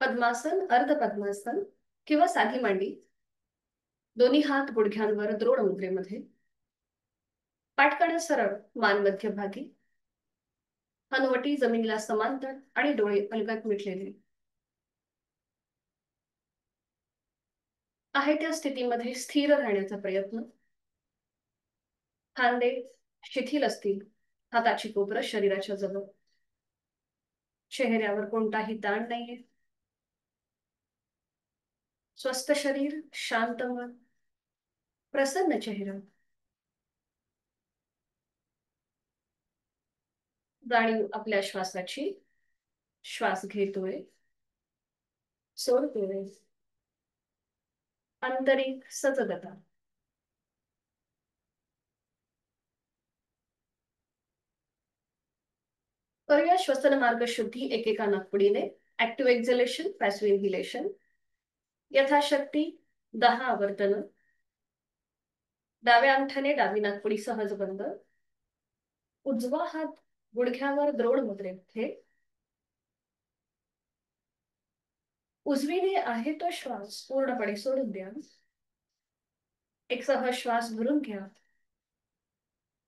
पद्मासन, अर्ध पद्मासन किंवा साधी मांडी. दोन्ही हात गुडघ्यांवर द्रोण मुद्रेमध्ये. पाठ सरळ, मान मध्यभागी. हनुवटी जमिनीला समांतर आणि डोळे अलगद मिटलेले. आहे त्या स्थितीमध्ये स्थिर राहण्याचा प्रयत्न. खांदे शिथिल असतील, हाताची कोपरं शरीराच्या जवळ. चेहऱ्यावर कोणताही ताण नाहीये. स्वस्थ शरीर, शांत मन, प्रसन्न चेहरा. जाणीव आपल्या श्वासाची. श्वास घेतोय, सोडतोय. आंतरिक सजगता. करूया श्वसन मार्ग शुद्धी एकेका नाकपुडीने. Active एक्झलेशन, passive इन्हिलेशन. यथाशक्ती 10 आवर्तन. डाव्या अंगठ्याने डावी नाकपुडी सहज बंद. उजवा हात गुडघ्यावर द्रोण मुद्रेमध्ये. उजवीने आहे तो श्वास पूर्णपणे सोडून द्या. एक सहज श्वास भरून घ्या.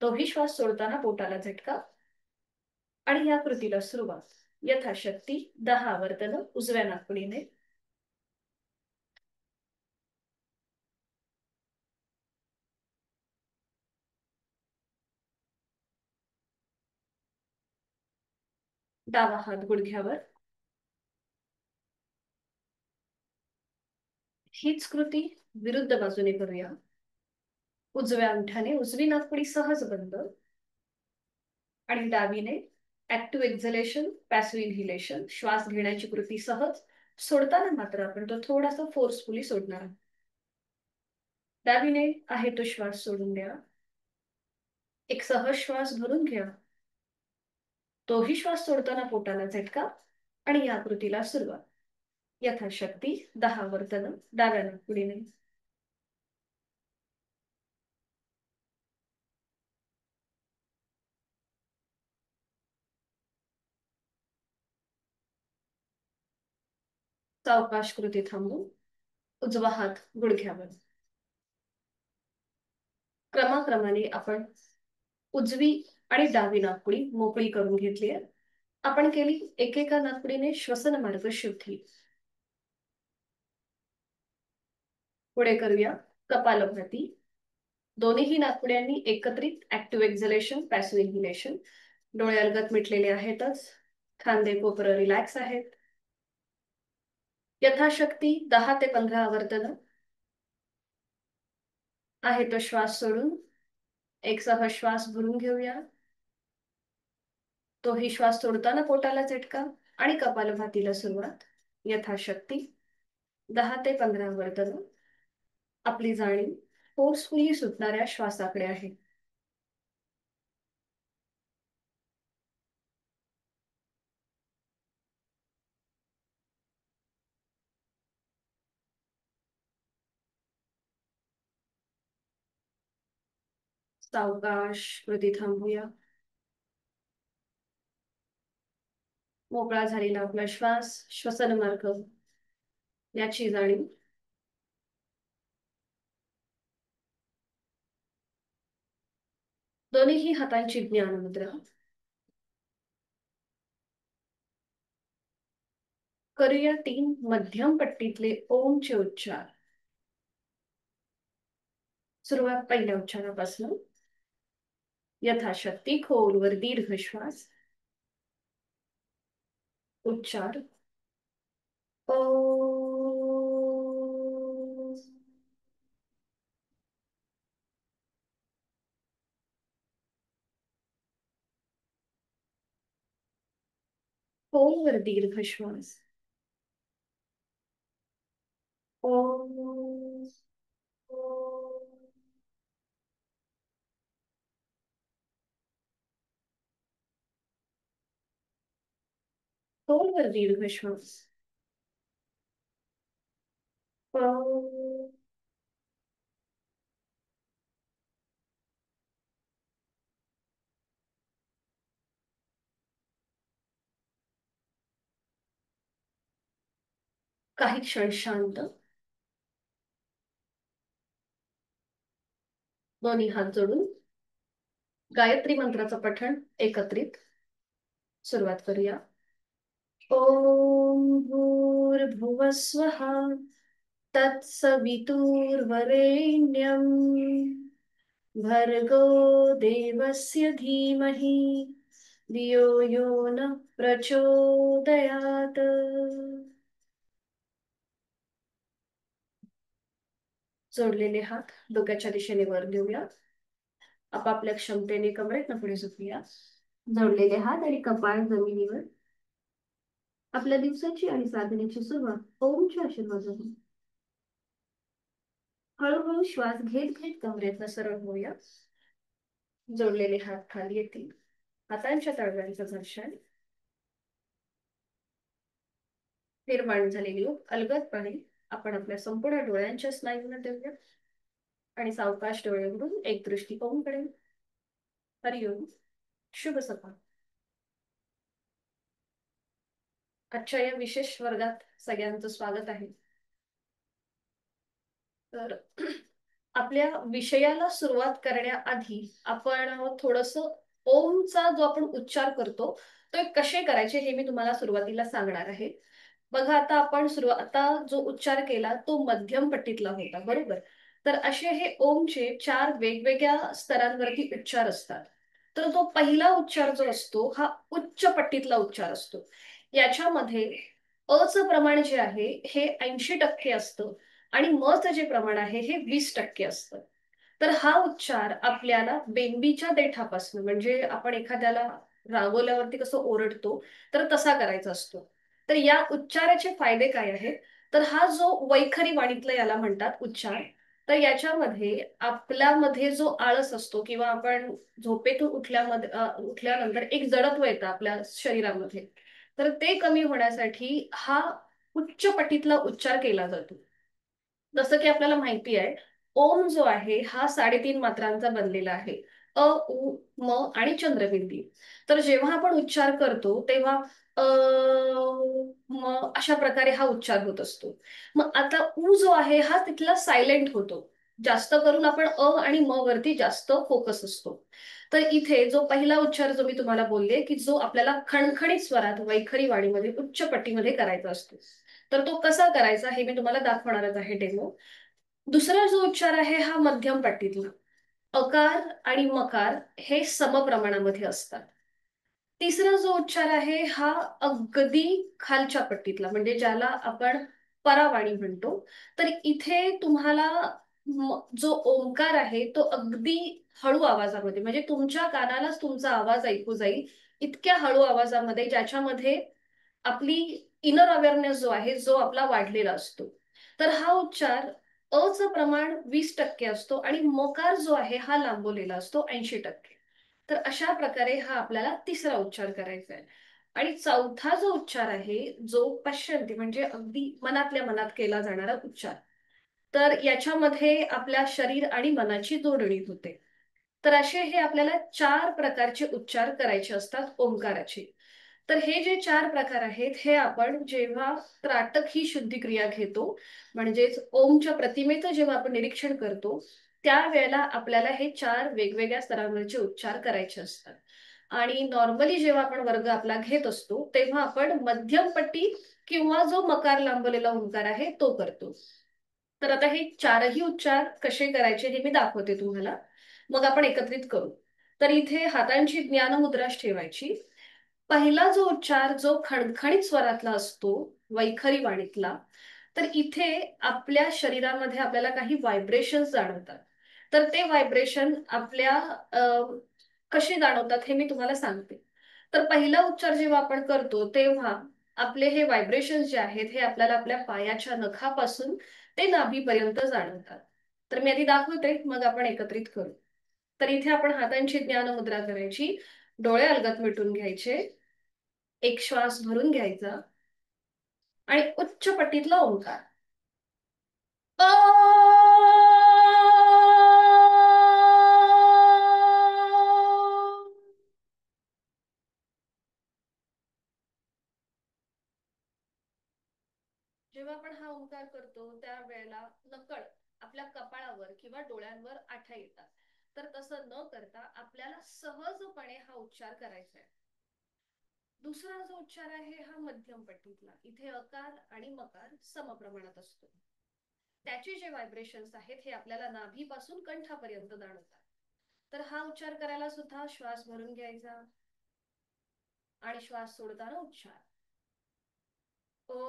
तोही श्वास सोडताना पोटाला झटका. आणि या कृतीला सुरुवात. यथाशक्ती 10 आवर्तन उजव्या नाकपुडीने. डावा हात गुडघ्यावर. हीच कृती विरुद्ध बाजूने करूया. उजव्या अंगठ्याने उजवी नाकपुडी सहज बंद. आणि डावीने ऍक्टिव्ह एक्झलेशन, पॅसिव्ह इन्हिलेशन. श्वास घेण्याची कृती सहज, सोडताना मात्र आपण तो थोडासा फोर्सफुली सोडणार आहोत. डावीने आहे तो श्वास सोडून द्या. एक सहज श्वास भरून घ्या. तोही श्वास सोडताना पोटाला झटका. आणि या कृतीला सुरुवात. यथाशक्ती 10 वर्तन डाव्या नाकपुडीने. सावकाश कृती थांबू. उजवा हात गुडघ्यावर. क्रमाक्रमाने आपण उजवी आणि डावी नाकपुडी मोकळी करून घेतली आहे. आपण केली एकेका नाकपुडीने श्वसन मार्ग शुद्धी. पुढे करूया कपालभाती. दोन्ही नाकपुड्यांनी एकत्रित ऍक्टिव्ह एक्झलेशन, पॅसिव्ह इन्हिलेशन. डोळे अलगद मिटलेले आहेतच. खांदे कोपरं रिलॅक्स आहेत. यथाशक्ती 10 ते 15 आवर्तन. आहे तो श्वास सोडून एक सहज श्वास भरून घेऊया. तोही श्वास सोडताना पोटाला झटका. आणि कपालभातीला सुरुवात. यथाशक्ती 10 ते 15 आवर्तन. आपली जाणीव फोर्सफुली सुटणाऱ्या श्वासाकडे आहे. सावकाश कृती थांबूया. मोकळा झालेला आपला श्वास, श्वसन मार्ग याची जाणीव. दोन्ही हातांची ज्ञान मुद्रा. करूया 3 मध्यम पट्टीतले ओमचे उच्चार. सुरुवात पहिल्या उच्चारापासून. यथाशक्ती खोलवर दीर्घ श्वास. उच्चार ओ. खोलवर दीर्घ श्वास. ओ. खोलवर दीर्घ श्वास. ओ. काही क्षण शांत, दोन्ही हात जोडून गायत्री मंत्राचं पठण एकत्रित सुरुवात करूया. ओम भूर्भुवः स्वः तत्सवितुर्वरेण्यं भर्गो देवस्य धीमहि धियो यो न प्रचोदयात्. जोडलेले हात डोक्याच्या दिशेने वर घेऊया. आपापल्या क्षमतेने कमरेतनं पुढे झुकूया. जोडलेले हात आणि कपाळ जमिनीवर. आपल्या दिवसाची आणि साधनेची सुरुवात ओमच्या आशीर्वादाने. हळूहळू श्वास घेत घेत कमरेतनं सरळ होऊया. जोडलेले हात खाली येतील. हातांच्या तळव्यांचं घर्षण. निर्माण झालेली ऊब अलगदपणे आपण आपल्या संपूर्ण डोळ्यांच्या स्नायूंना देऊया आणि सावकाश डोळे उघडून एक दृष्टी ओमकडे. हरिओम. शुभ सकाळ. आजच्या या विशेष वर्गात सगळ्यांचं स्वागत आहे. तर आपल्या विषयाला सुरुवात करण्याआधी आपण थोडस ओमचा जो आपण उच्चार करतो तो कसे करायचे हे मी तुम्हाला सुरुवातीला सांगणार आहे. बघा आता आपण आता जो उच्चार केला तो मध्यम पट्टीतला होता, बरोबर? तर असे हे ओमचे 4 वेगवेगळ्या स्तरांवरती उच्चार असतात. तर तो पहिला उच्चार जो असतो हा उच्च पट्टीतला उच्चार असतो. याच्यामध्ये अचं प्रमाण जे आहे हे 80% असतं आणि मचं जे प्रमाण आहे हे 20% असतं. तर हा उच्चार आपल्याला बेंबीच्या देठापासून, म्हणजे आपण एखाद्याला रागवल्यावरती कसं ओरडतो तर तसा करायचा असतो. तर या उच्चाराचे फायदे काय आहेत? तर हा जो वैखरी वाणीतला याला म्हणतात उच्चार. तर याच्यामध्ये आपल्यामध्ये जो आळस असतो किंवा आपण झोपेतून उठल्यानंतर एक जडत्व येतं आपल्या शरीरामध्ये, तर ते कमी होण्यासाठी हा उच्च पटीतला उच्चार केला जातो. जसं की आपल्याला माहिती आहे ओम जो आहे हा 3.5 मात्रांचा बनलेला आहे. अ, उ, म आणि चंद्रबिंदी. तर जेव्हा आपण उच्चार करतो तेव्हा अ, म अशा प्रकारे हा उच्चार होत असतो. मग आता उ जो आहे हा तिथला सायलेंट होतो. जास्त करून आपण आणि म वरती जास्त फोकस असतो. तर इथे जो पहिला उच्चार जो मी तुम्हाला बोलले की जो आपल्याला खणखणीत स्वरात वैखरी वाणीमध्ये उच्च पट्टीमध्ये करायचा असतो, तर तो कसा करायचा हे मी तुम्हाला दाखवणारच आहे डेमो. दुसरा जो उच्चार आहे हा मध्यम पट्टीतला. अकार आणि मकार हे समप्रमाणामध्ये असतात. तिसरा जो उच्चार आहे हा अगदी खालच्या पट्टीतला, म्हणजे ज्याला आपण परावाणी म्हणतो. तर इथे तुम्हाला जो ओंकार आहे तो अगदी हळू आवाजामध्ये, म्हणजे तुमच्या कानालाच तुमचा आवाज ऐकू जाईल इतक्या हळू आवाजामध्ये, ज्याच्यामध्ये आपली इनर अवेअरनेस जो आहे जो आपला वाढलेला असतो. तर हा उच्चार अचं प्रमाण 20% असतो आणि मकार जो आहे हा लांबवलेला असतो 80%. तर अशा प्रकारे हा आपल्याला तिसरा उच्चार करायचा आहे. आणि चौथा जो उच्चार आहे जो पश्यंती, म्हणजे अगदी मनातल्या मनात केला जाणारा उच्चार. तर याच्यामध्ये आपल्या शरीर आणि मनाची जोडणी होते. तर असे हे आपल्याला 4 प्रकारचे उच्चार करायचे असतात ओंकाराचे. तर हे जे 4 प्रकार आहेत हे आपण जेव्हा त्राटक ही शुद्धी क्रिया घेतो, म्हणजेच ओमच्या प्रतिमेचं जेव्हा आपण निरीक्षण करतो त्यावेळेला आपल्याला हे 4 वेगवेगळ्या स्तरावरचे उच्चार करायचे असतात. आणि नॉर्मली जेव्हा आपण वर्ग आपला घेत असतो तेव्हा आपण मध्यम पट्टी किंवा जो मकार लांबलेला ओंकार आहे तो करतो. तर आता हे 4ही उच्चार कसे करायचे हे मी दाखवते तुम्हाला. मग आपण एकत्रित करू. तर इथे हातांची ज्ञानमुद्राच ठेवायची. पहिला जो उच्चार जो खणखणीत स्वरातला असतो वैखरी वाणीतला, तर इथे आपल्या शरीरामध्ये आपल्याला काही व्हायब्रेशन्स जाणवतात. तर ते व्हायब्रेशन आपल्या कसे जाणवतात हे मी तुम्हाला सांगते. तर पहिला उच्चार जेव्हा आपण करतो तेव्हा आपले हे व्हायब्रेशन्स जे आहेत हे आपल्याला आपल्या पायाच्या नखापासून ते नाभीपर्यंत जाणवतात. तर मी आधी दाखवते मग आपण एकत्रित करू. तर इथे आपण हातांची ज्ञानमुद्रा करायची, डोळे अलगद मिटून घ्यायचे, एक श्वास भरून घ्यायचा आणि उच्च पट्टीतला ओंकार अ. जेव्हा आपण होतो त्यावेळेला नकळ आपल्या कपाळावर किंवा डोळ्यांवर आठा येतात. तर तसं न करता आपल्याला सहजपणे हा उच्चार करायचा आहे. दुसरा जो उच्चार आहे हा मध्यम पट्टीतला. इथे अकार आणि मकार समप्रमाणात असतो. त्याचे जे व्हायब्रेशन्स आहेत हे आपल्याला नाभीपासून कंठापर्यंत जाणवतात. तर हा उच्चार करायला सुद्धा श्वास भरून घ्यायचा आणि श्वास सोडताना उच्चार ओ.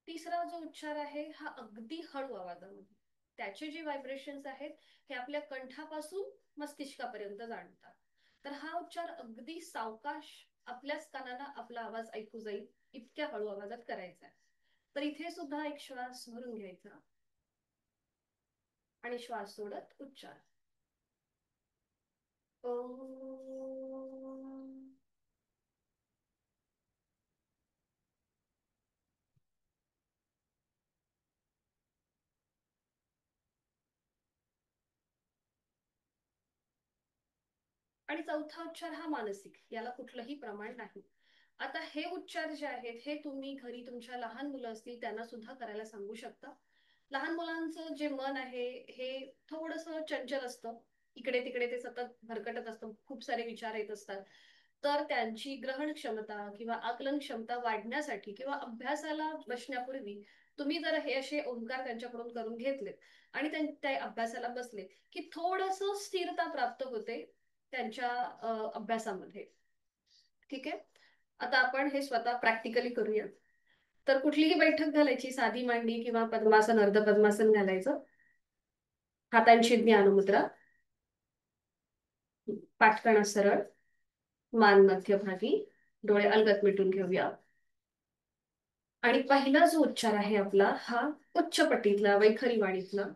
तिसरा जो उच्चार आहे हा अगदी हळू आवाजामध्ये. त्याचे जे व्हायब्रेशन्स आहेत हे आपल्या कंठापासून मस्तिष्कापर्यंत जाणतात. तर हा उच्चार अगदी सावकाश आपल्याच कानाला आपला आवाज ऐकू जाईल इतक्या हळू आवाजात करायचा आहे. तर इथे सुद्धा एक श्वास भरून घ्यायचा आणि श्वास सोडत उच्चार ओ. आणि चौथा उच्चार हा मानसिक, याला कुठलंही प्रमाण नाही. आता हे उच्चार जे आहेत हे तुम्ही घरी तुमच्या लहान मुलं असतील त्यांना सुद्धा करायला सांगू शकता. लहान मुलांचं जे मन आहे हे थोडस चंचल असतं. इकडे तिकडे ते सतत भरकटत असतं, खूप सारे विचार येत असतात. तर त्यांची ग्रहण क्षमता किंवा आकलन क्षमता वाढण्यासाठी किंवा अभ्यासाला बसण्यापूर्वी तुम्ही जर हे असे ओंकार त्यांच्याकडून करून घेतले आणि त्या अभ्यासाला बसले की थोडस स्थिरता प्राप्त होते त्यांच्या अभ्यासामध्ये. ठीक आहे. आता आपण हे स्वतः प्रॅक्टिकली करूया. तर कुठलीही बैठक घालायची, साधी मांडी किंवा पद्मासन अर्ध पद्मासन घालायचं. हातांची ज्ञानमुद्रा, पाठकणा सरळ, मान मध्यभागी, डोळे अलगद मिटून घेऊया. आणि पहिला जो उच्चार आहे आपला हा उच्च पट्टीतला वैखरी वाणीतला.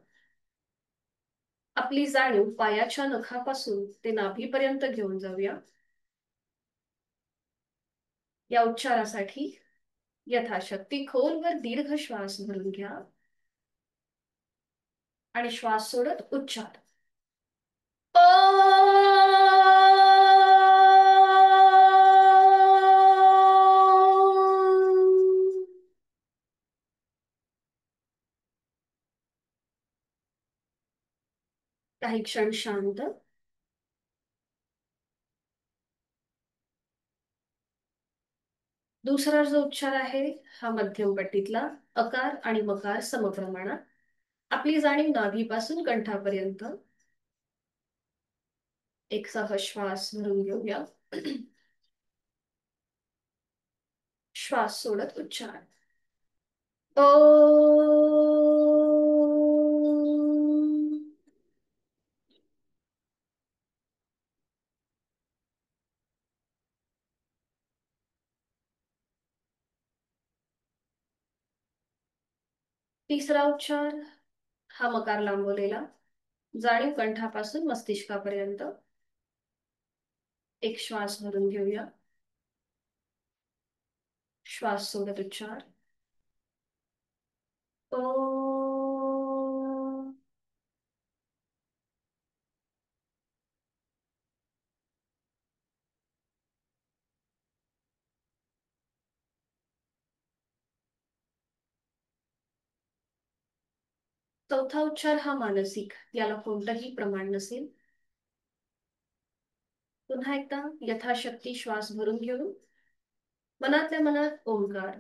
आपली जाणीव पायाच्या नखापासून ते नाभीपर्यंत घेऊन जाऊया. या उच्चारासाठी यथाशक्ती खोलवर दीर्घ श्वास भरून घ्या आणि श्वास सोडत उच्चार काही क्षण शांत. दुसरा जो उच्चार आहे हा मध्यम पट्टीतला अकार आणि मकार समप्रमाणात. आपली जाणीव नाभीपासून कंठापर्यंत. एक सहज श्वास भरून घेऊया. श्वास सोडत उच्चार ओ. तिसरा उच्चार हा मकार लांबवलेला. जाणीव कंठापासून मस्तिष्कापर्यंत. एक श्वास भरून घेऊया. श्वास सोडत उच्चार ओ. चौथा उच्चार हा मानसिक, याला कोणतंही प्रमाण नसेल. पुन्हा एकदा यथाशक्ती श्वास भरून घेऊन मनातल्या मनात ओंकार.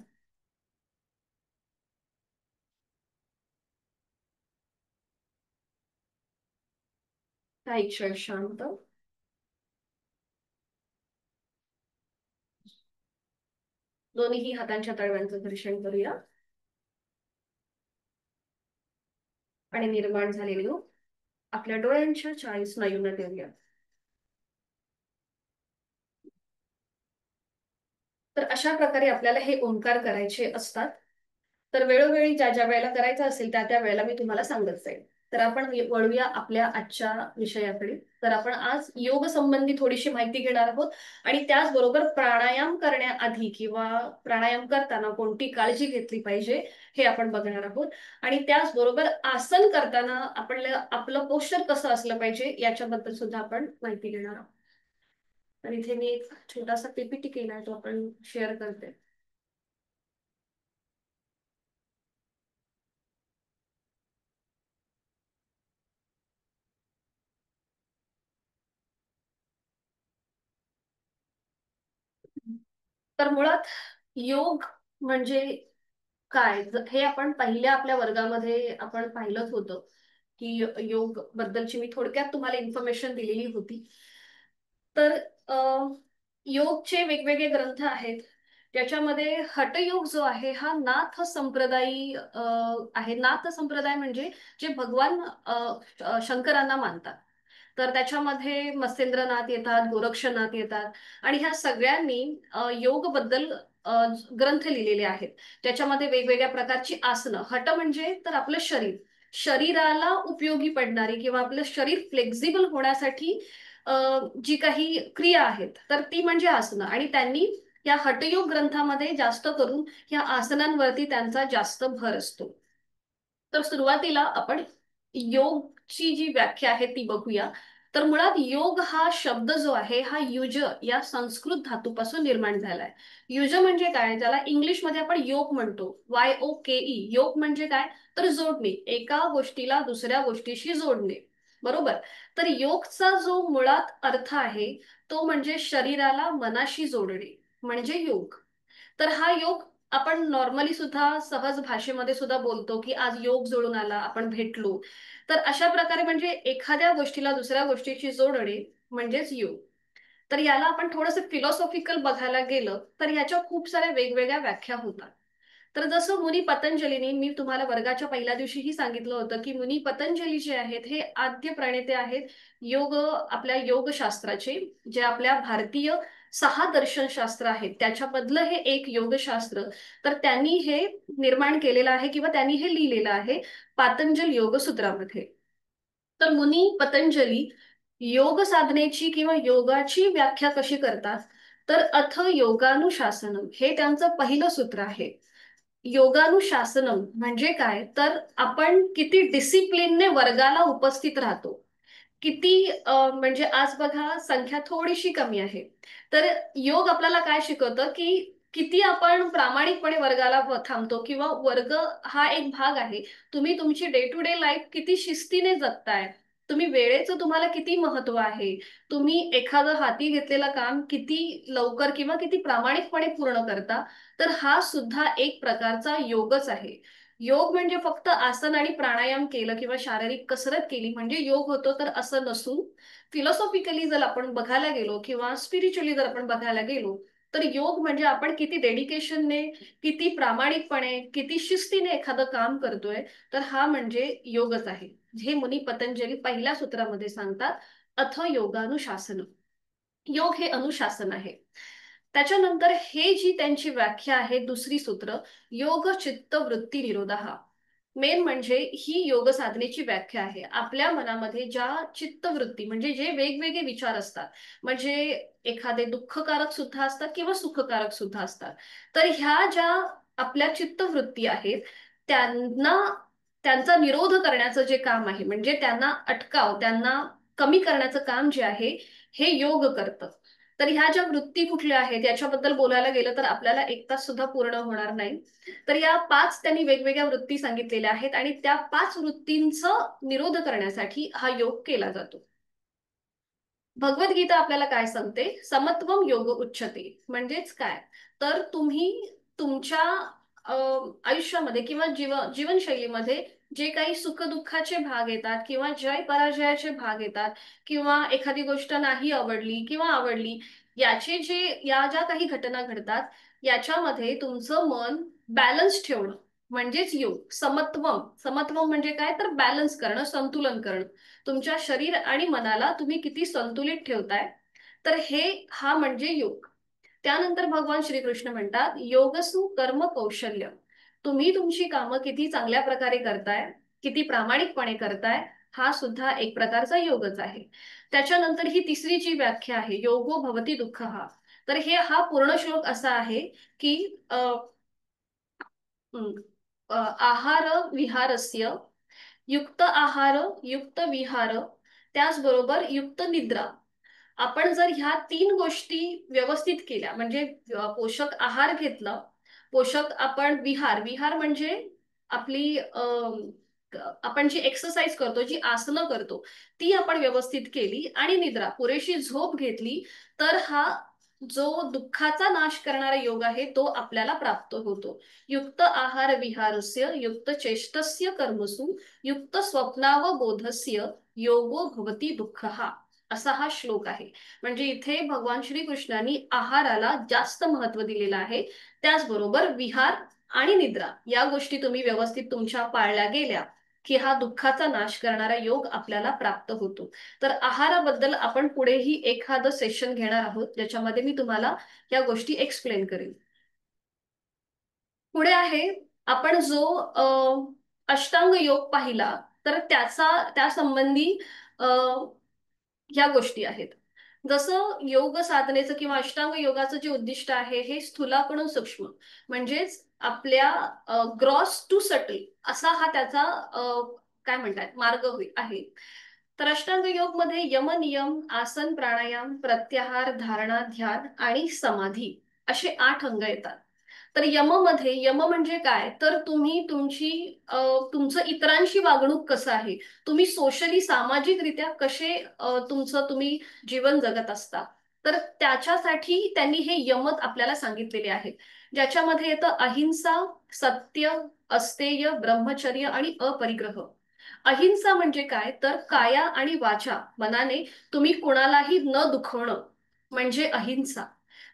काही क्षण शांत. दोन्हीही हातांच्या तळव्यांचं घर्षण करूया आणि निर्माण झालेली ऊब आपल्या डोळ्यांच्या 40 स्नायूंना देऊया. तर अशा प्रकारे आपल्याला हे ओंकार करायचे असतात. तर वेळोवेळी ज्या ज्या वेळेला करायचं असेल त्या त्या वेळेला मी तुम्हाला सांगत जाईल. तर आपण वळूया आपल्या आजच्या विषयाकडे. तर आपण आज योग संबंधी थोडीशी माहिती घेणार आहोत आणि त्याचबरोबर प्राणायाम करण्याआधी किंवा प्राणायाम करताना कोणती काळजी घेतली पाहिजे हे आपण बघणार आहोत. आणि त्याचबरोबर आसन करताना आपलं पोश्चर कसं असलं पाहिजे याच्याबद्दल सुद्धा आपण माहिती घेणार आहोत. तर इथे मी एक छोटासा पीपीटी केलाय, तो आपण शेअर करते. तर मुळात योग म्हणजे काय, हे आपण पहिल्या आपल्या वर्गामध्ये आपण पाहिलंच होतं की योग बद्दलची मी थोडक्यात तुम्हाला इन्फॉर्मेशन दिलेली होती. तर योगचे वेगवेगळे ग्रंथ आहेत. त्याच्यामध्ये हठयोग जो आहे हा नाथ संप्रदायी आहे. नाथ संप्रदाय म्हणजे जे भगवान शंकरांना मानतात. तर त्याच्यामध्ये मत्स्येंद्रनाथ येतात, गोरक्षनाथ येतात आणि ह्या सगळ्यांनी योग बद्दल ग्रंथ लिहिलेले आहेत. त्याच्यामध्ये वेगवेगळ्या प्रकारची आसनं, हठ म्हणजे तर आपलं शरीर, शरीराला उपयोगी पडणारी किंवा आपलं शरीर फ्लेक्झिबल होण्यासाठी जी काही क्रिया आहेत तर ती म्हणजे आसनं. आणि त्यांनी या हठयोग ग्रंथामध्ये जास्त करून या आसनांवरती त्यांचा जास्त भर असतो. तर सुरुवातीला आपण योगची जी व्याख्या आहे ती बघूया. तर मुळात योग हा शब्द जो आहे हा युज या संस्कृत धातूपासून निर्माण झालाय. युज म्हणजे काय, ज्याला इंग्लिशमध्ये आपण योग म्हणतो, YOKE. योग म्हणजे काय, तर जोडणे, एका गोष्टीला दुसऱ्या गोष्टीशी जोडणे. बरोबर. तर योगचा जो मुळात अर्थ आहे तो म्हणजे शरीराला मनाशी जोडणे म्हणजे योग. तर हा योग आपण नॉर्मली सुद्धा सहज भाषेमध्ये सुद्धा बोलतो की आज योग जुळून आला, आपण भेटलो. तर अशा प्रकारे म्हणजे एखाद्या गोष्टीला दुसऱ्या गोष्टीशी जोडणे म्हणजेच योग. तर याला आपण थोडंसं फिलॉसॉफिकल बघायला गेलं तर याच्या खूप साऱ्या वेगवेगळ्या व्याख्या होतात. तर जसं मुनी पतंजलीने, मी तुम्हाला वर्गाच्या पहिल्या दिवशीही सांगितलं होतं की मुनी पतंजली जे आहेत हे आद्य प्रणेते आहेत योग, आपल्या योगशास्त्राचे. जे आपल्या भारतीय 6 दर्शनशास्त्र आहेत त्याच्यामधलं हे एक योगशास्त्र. तर त्यांनी हे निर्माण केलेलं आहे किंवा त्यांनी हे लिहिलेलं आहे पातंजल योगसूत्रामध्ये. तर मुनी पतंजली योग साधनेची किंवा योगाची व्याख्या कशी करतात, तर अथ योगानुशासनम हे त्यांचं पहिलं सूत्र आहे. योगानुशासनम म्हणजे काय, तर आपण किती डिसिप्लिनने वर्गाला उपस्थित राहतो. किती म्हणजे आज बघा संख्या थोडीशी कमी आहे. तर योग आपल्याला काय शिकवतं की किती आपण प्रामाणिकपणे वर्गाला थांबतो किंवा वर्ग हा एक भाग आहे. तुम्ही तुमची डे टू डे लाईफ किती शिस्तीने जगताय, तुम्ही वेळेचं तुम्हाला किती महत्व आहे, तुम्ही एखादं हाती घेतलेलं काम किती लवकर किंवा किती प्रामाणिकपणे पूर्ण करता. तर हा सुद्धा एक प्रकारचा योगच आहे. योग म्हणजे फक्त आसन आणि प्राणायाम केलं किंवा शारीरिक कसरत केली म्हणजे योग होतो, तर असं नसून फिलॉसॉफिकली जर आपण बघायला गेलो किंवा स्पिरिच्युअली जर आपण बघायला गेलो तर योग म्हणजे आपण किती डेडिकेशनने, किती प्रामाणिकपणे, किती शिस्तीने एखादं काम करतोय. तर हा म्हणजे योगच आहे. हे मुनी पतंजली पहिल्या सूत्रामध्ये सांगतात, अथ योगानुशासन. योग हे अनुशासन आहे. त्याच्यानंतर हे जी त्यांची व्याख्या आहे दुसरी सूत्र, योग चित्त वृत्ती निरोधा. मेन म्हणजे ही योग साधनेची व्याख्या आहे. आपल्या मनामध्ये ज्या चित्तवृत्ती म्हणजे जे वेगवेगळे विचार असतात, म्हणजे एखादे दुःखकारक सुद्धा असतात किंवा सुखकारक सुद्धा असतात. तर ह्या ज्या आपल्या चित्तवृत्ती आहेत त्यांना, त्यांचा निरोध करण्याचं जे काम आहे, म्हणजे त्यांना अटकाव, त्यांना कमी करण्याचं काम जे आहे हे योग करतं. तर ह्या ज्या वृत्ती कुठल्या आहेत याच्याबद्दल बोलायला गेलं तर आपल्याला 1 तास सुद्धा पूर्ण होणार नाही. तर या 5 त्यांनी वेगवेगळ्या वृत्ती सांगितलेल्या आहेत आणि त्या 5 वृत्तींचा निरोध करण्यासाठी हा योग केला जातो. भगवद्गीता आपल्याला काय सांगते, समत्वम योग उच्चते म्हणजेच काय, तर तुम्ही तुमच्या आयुष्यामध्ये किंवा जीवनशैलीमध्ये जे काही सुखदुःखाचे भाग येतात किंवा जय पराजयाचे भाग येतात किंवा एखादी गोष्ट नाही आवडली किंवा आवडली, याचे जे या ज्या काही घटना घडतात याच्यामध्ये तुमचं मन बॅलन्स ठेवणं म्हणजेच योग. समत्वम, समत्वम म्हणजे काय, तर बॅलन्स करणं, संतुलन करणं. तुमच्या शरीर आणि मनाला तुम्ही किती संतुलित ठेवताय, तर हे हा म्हणजे योग. त्यानंतर भगवान श्रीकृष्ण म्हणतात योगसु कर्म कौशल्य. तुम्ही तुमची कामं किती चांगल्या प्रकारे करताय किती प्रामाणिकपणे करताय, हा सुद्धा एक प्रकारचा योगच आहे. त्याच्यानंतर ही तिसरी जी व्याख्या आहे, योगो भवती दुःख हा, तर हा पूर्ण श्लोक असा आहे की हम्म, आहार विहारस्य, युक्त आहार, युक्त विहार, त्याचबरोबर युक्त निद्रा. आपण जर ह्या तीन गोष्टी व्यवस्थित केल्या, म्हणजे पोषक आहार घेतला, पोषक आपण विहार, विहार म्हणजे आपली आपण जी एक्सरसाइज करतो, जी आसनं करतो, ती आपण व्यवस्थित केली, आणि निद्रा, पुरेशी झोप घेतली, तर हा जो दुःखाचा नाश करणारा योग आहे तो आपल्याला प्राप्त होतो. युक्त आहार विहारस्य, युक्त चेष्टस्य कर्मसु, युक्त स्वप्नावबोधस्य, योगो भवती दुःख हा, असा हा श्लोक आहे. म्हणजे इथे भगवान श्रीकृष्णांनी आहाराला जास्त महत्व दिलेलं आहे. त्याचबरोबर विहार आणि निद्रा या गोष्टी तुम्ही व्यवस्थित तुमच्या पाळल्या गेल्या की हा दुःखाचा नाश करणारा योग आपल्याला प्राप्त होतो. तर आहाराबद्दल आपण पुढेही एखादं सेशन घेणार आहोत, ज्याच्यामध्ये मी तुम्हाला या गोष्टी एक्सप्लेन करेन. पुढे आहे, आपण जो अष्टांग योग पाहिला, तर त्या संबंधी ह्या गोष्टी आहेत. जसं योग साधनेचं किंवा अष्टांग योगाचं जे उद्दिष्ट आहे, हे स्थूलाकडून सूक्ष्म, म्हणजेच आपल्या ग्रॉस टू सटल असा हा त्याचा काय म्हणतात मार्ग आहे. तर अष्टांग योग मध्ये यम, नियम, आसन, प्राणायाम, प्रत्याहार, धारणा, ध्यान आणि समाधी असे 8 अंग येतात. तर यम मध्ये, यम म्हणजे काय, तर तुम्ही तुमचं इतरांशी वागणूक कसं आहे, तुम्ही सोशली सामाजिकरित्या कसे तुम्ही जीवन जगत असता, तर त्याच्यासाठी त्यांनी हे यमक आपल्याला सांगितलेले आहेत. ज्याच्यामध्ये येतं अहिंसा, सत्य, अस्तेय, ब्रह्मचर्य आणि अपरिग्रह. अहिंसा म्हणजे काय, तर काया आणि वाचा मनाने तुम्ही कुणालाही न दुखवणं म्हणजे अहिंसा.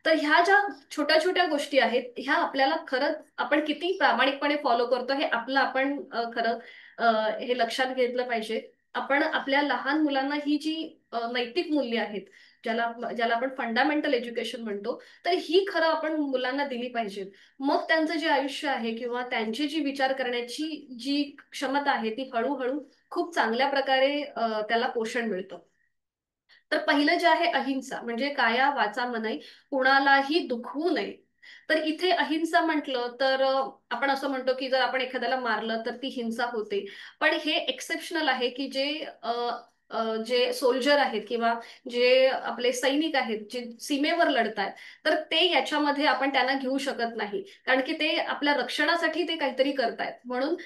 तर ह्या ज्या छोट्या छोट्या गोष्टी आहेत, ह्या आपल्याला खरंच आपण किती प्रामाणिकपणे फॉलो करतो हे आपण खरं हे लक्षात घेतलं पाहिजे. आपण आपल्या लहान मुलांना ही जी नैतिक मूल्य आहेत, ज्याला ज्याला आपण फंडामेंटल एज्युकेशन म्हणतो, तर ही खरं आपण मुलांना दिली पाहिजेत. मग त्यांचं जे आयुष्य आहे किंवा त्यांची जी विचार करण्याची जी क्षमता आहे, ती हळूहळू खूप चांगल्या प्रकारे त्याला पोषण मिळतं. तर पहिलं जे आहे अहिंसा, म्हणजे काया वाचा मनई कुणालाही दुखवू नये. तर इथे अहिंसा म्हटलं तर आपण असं म्हणतो की जर आपण एखाद्याला मारलं तर ती हिंसा होते. पण हे एक्सेप्शनल आहे की जे सोल्जर आहेत किंवा जे आपले सैनिक आहेत जे सीमेवर लढतात, तर ते याच्यामध्ये आपण त्यांना घेऊ शकत नाही, कारण की ते आपल्या रक्षणासाठी ते काहीतरी करतायत. म्हणून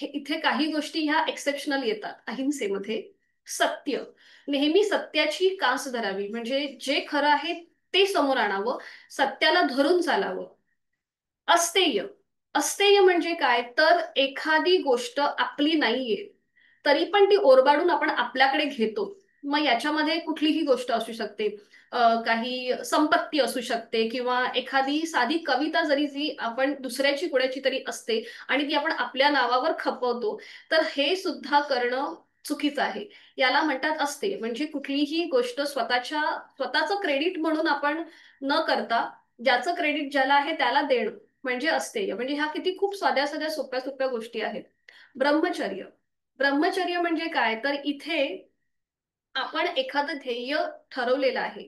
इथे काही गोष्टी ह्या एक्सेप्शनल येतात अहिंसेमध्ये. सत्य, नेहमी सत्याची कास धरावी, म्हणजे जे खरं आहे ते समोर आणावं, सत्याला धरून चालावं. अस्तेय, अस्तेय म्हणजे काय, तर एखादी गोष्ट आपली नाहीये तरी पण ती ओरबाडून आपण आपल्याकडे घेतो. मग याच्यामध्ये कुठलीही गोष्ट असू शकते, काही संपत्ती असू शकते, किंवा एखादी साधी कविता जरी जी आपण दुसऱ्याची कुणाची तरी असते आणि ती आपण आपल्या नावावर खपवतो, तर हे सुद्धा करणं चुकीचं आहे. याला म्हणतात असते, म्हणजे कुठलीही गोष्ट स्वतःचं क्रेडिट म्हणून आपण न करता ज्याचं क्रेडिट ज्याला आहे त्याला देणं म्हणजे असते. म्हणजे ह्या किती खूप साध्या साध्या सोप्या सोप्या गोष्टी आहेत. ब्रह्मचर्य, ब्रह्मचर्य म्हणजे काय, तर इथे आपण एखादं ध्येय ठरवलेलं आहे,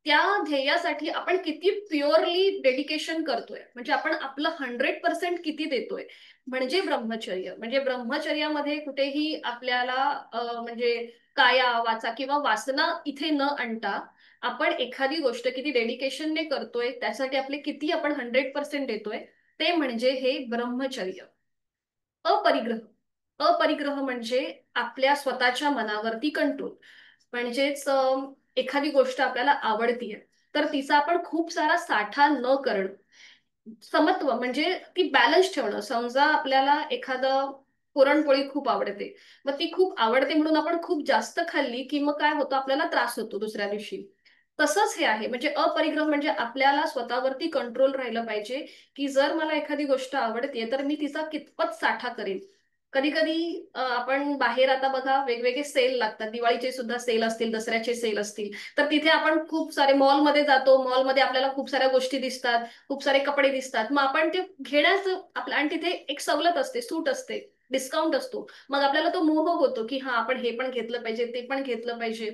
त्या ध्येयासाठी आपण किती प्युअरली डेडिकेशन करतोय, म्हणजे आपण आपलं 100% किती देतोय, म्हणजे ब्रह्मचर्य. म्हणजे ब्रह्मचर्यामध्ये कुठेही आपल्याला म्हणजे काया वाचा किंवा वासना इथे न आणता आपण एखादी गोष्ट किती डेडिकेशनने करतोय, त्यासाठी आपले किती आपण 100% देतोय, ते म्हणजे हे ब्रह्मचर्य. अपरिग्रह, अपरिग्रह म्हणजे आपल्या स्वतःच्या मनावरती कंट्रोल. म्हणजेच एखादी गोष्ट आपल्याला आवडतीये तर तिचा आपण खूप सारा साठा न करणं. समत्व म्हणजे ती बॅलन्स ठेवणं. समजा आपल्याला एखादं पुरणपोळी खूप आवडते, मग ती खूप आवडते म्हणून आपण खूप जास्त खाल्ली की मग काय होतं, आपल्याला त्रास होतो दुसऱ्या दिवशी. तसंच हे आहे, म्हणजे अपरिग्रह म्हणजे आपल्याला स्वतःवरती कंट्रोल राहिलं पाहिजे, की जर मला एखादी गोष्ट आवडते तर मी तिचा कितपत साठा करेन. कधी कधी आपण बाहेर आता बघा वेगवेगळे सेल लागतात, दिवाळीचे सुद्धा सेल असतील, दसऱ्याचे सेल असतील, तर तिथे आपण खूप सारे मॉलमध्ये जातो, मॉलमध्ये आपल्याला खूप साऱ्या गोष्टी दिसतात, खूप सारे कपडे दिसतात, मग आपण ते घेण्याचं आपलं, आणि तिथे एक सवलत असते, सूट असते, डिस्काउंट असतो, मग आपल्याला तो मोह होतो की हा आपण हे पण घेतलं पाहिजे, ते पण घेतलं पाहिजे.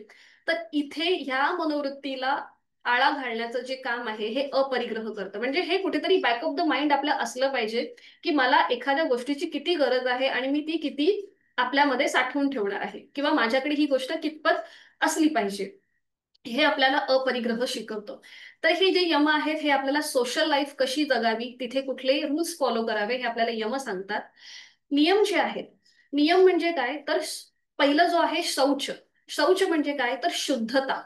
तर इथे ह्या मनोवृत्तीला आळा घालण्याचं जे काम आहे हे अपरिग्रह करतं. म्हणजे हे कुठेतरी बॅक ऑफ द माइंड आपलं असलं पाहिजे की मला एखाद्या गोष्टीची किती गरज आहे आणि मी ती किती आपल्यामध्ये साठवून ठेवणार आहे, किंवा माझ्याकडे ही गोष्ट कितपत असली पाहिजे. हे आपल्याला अपरिग्रह शिकवतो. तर हे जे यम आहेत हे आपल्याला सोशल लाईफ कशी जगावी, तिथे कुठले रूल्स फॉलो करावे हे आपल्याला यम सांगतात. नियम जे आहेत, नियम म्हणजे काय तर पहिलं जो आहे शौच. शौच म्हणजे काय तर शुद्धता.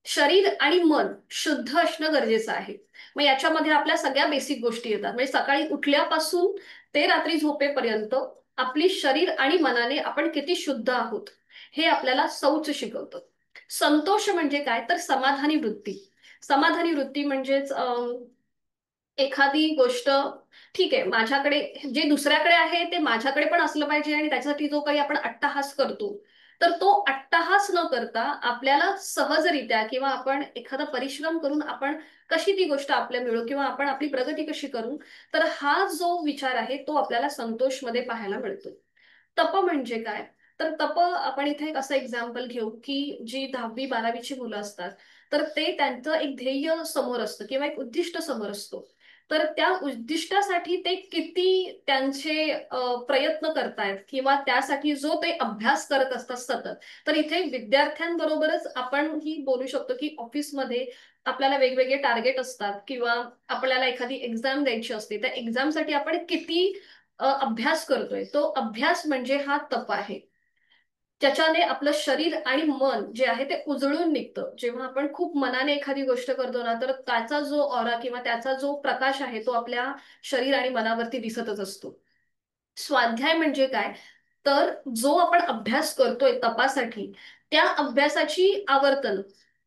शरीर आणि मन शुद्ध असणं गरजेचं आहे. मग याच्यामध्ये आपल्या सगळ्या बेसिक गोष्टी येतात. म्हणजे सकाळी उठल्यापासून ते रात्री झोपेपर्यंत आपली शरीर आणि मनाने आपण किती शुद्ध आहोत हे आपल्याला शौच शिकवतं. संतोष म्हणजे काय तर समाधानी वृत्ती. समाधानी वृत्ती म्हणजेच एखादी गोष्ट ठीक आहे, माझ्याकडे जे दुसऱ्याकडे आहे ते माझ्याकडे पण असलं पाहिजे, आणि त्याच्यासाठी जो काही आपण अट्टहास करतो तर तो अट्टहास न करता आपल्याला सहजरित्या किंवा आपण एखादा परिश्रम करून आपण कशी ती गोष्ट आपल्या मिळू किंवा आपण आपली प्रगती कशी करू, तर हा जो विचार आहे तो आपल्याला संतोषमध्ये पाहायला मिळतो. तप म्हणजे काय तर तप आपण इथे एक असं एक्झाम्पल घेऊ की जी 10वी 12वीची मुलं असतात, तर ते त्यांचं एक ध्येय समोर असतं किंवा एक उद्दिष्ट समोर असतो. तर त्या उद्दिष्टासाठी ते किती त्यांचे प्रयत्न करतायत किंवा त्यासाठी जो ते अभ्यास करत असतात सतत. तर इथे विद्यार्थ्यांबरोबरच आपण ही बोलू शकतो की ऑफिसमध्ये आपल्याला वेगवेगळे टार्गेट असतात किंवा आपल्याला एखादी एक्झाम द्यायची असते, त्या एक्झामसाठी आपण किती अभ्यास करतोय, तो अभ्यास म्हणजे हा तप आहे. ज्याच्याने आपलं शरीर आणि मन जे आहे ते उजळून निघतं. जेव्हा आपण खूप मनाने एखादी गोष्ट करतो ना, तर त्याचा जो ऑरा किंवा त्याचा जो प्रकाश आहे तो आपल्या शरीर आणि मनावरती दिसतच असतो. स्वाध्याय म्हणजे काय तर जो आपण अभ्यास करतोय तपासाठी, त्या अभ्यासाची आवर्तन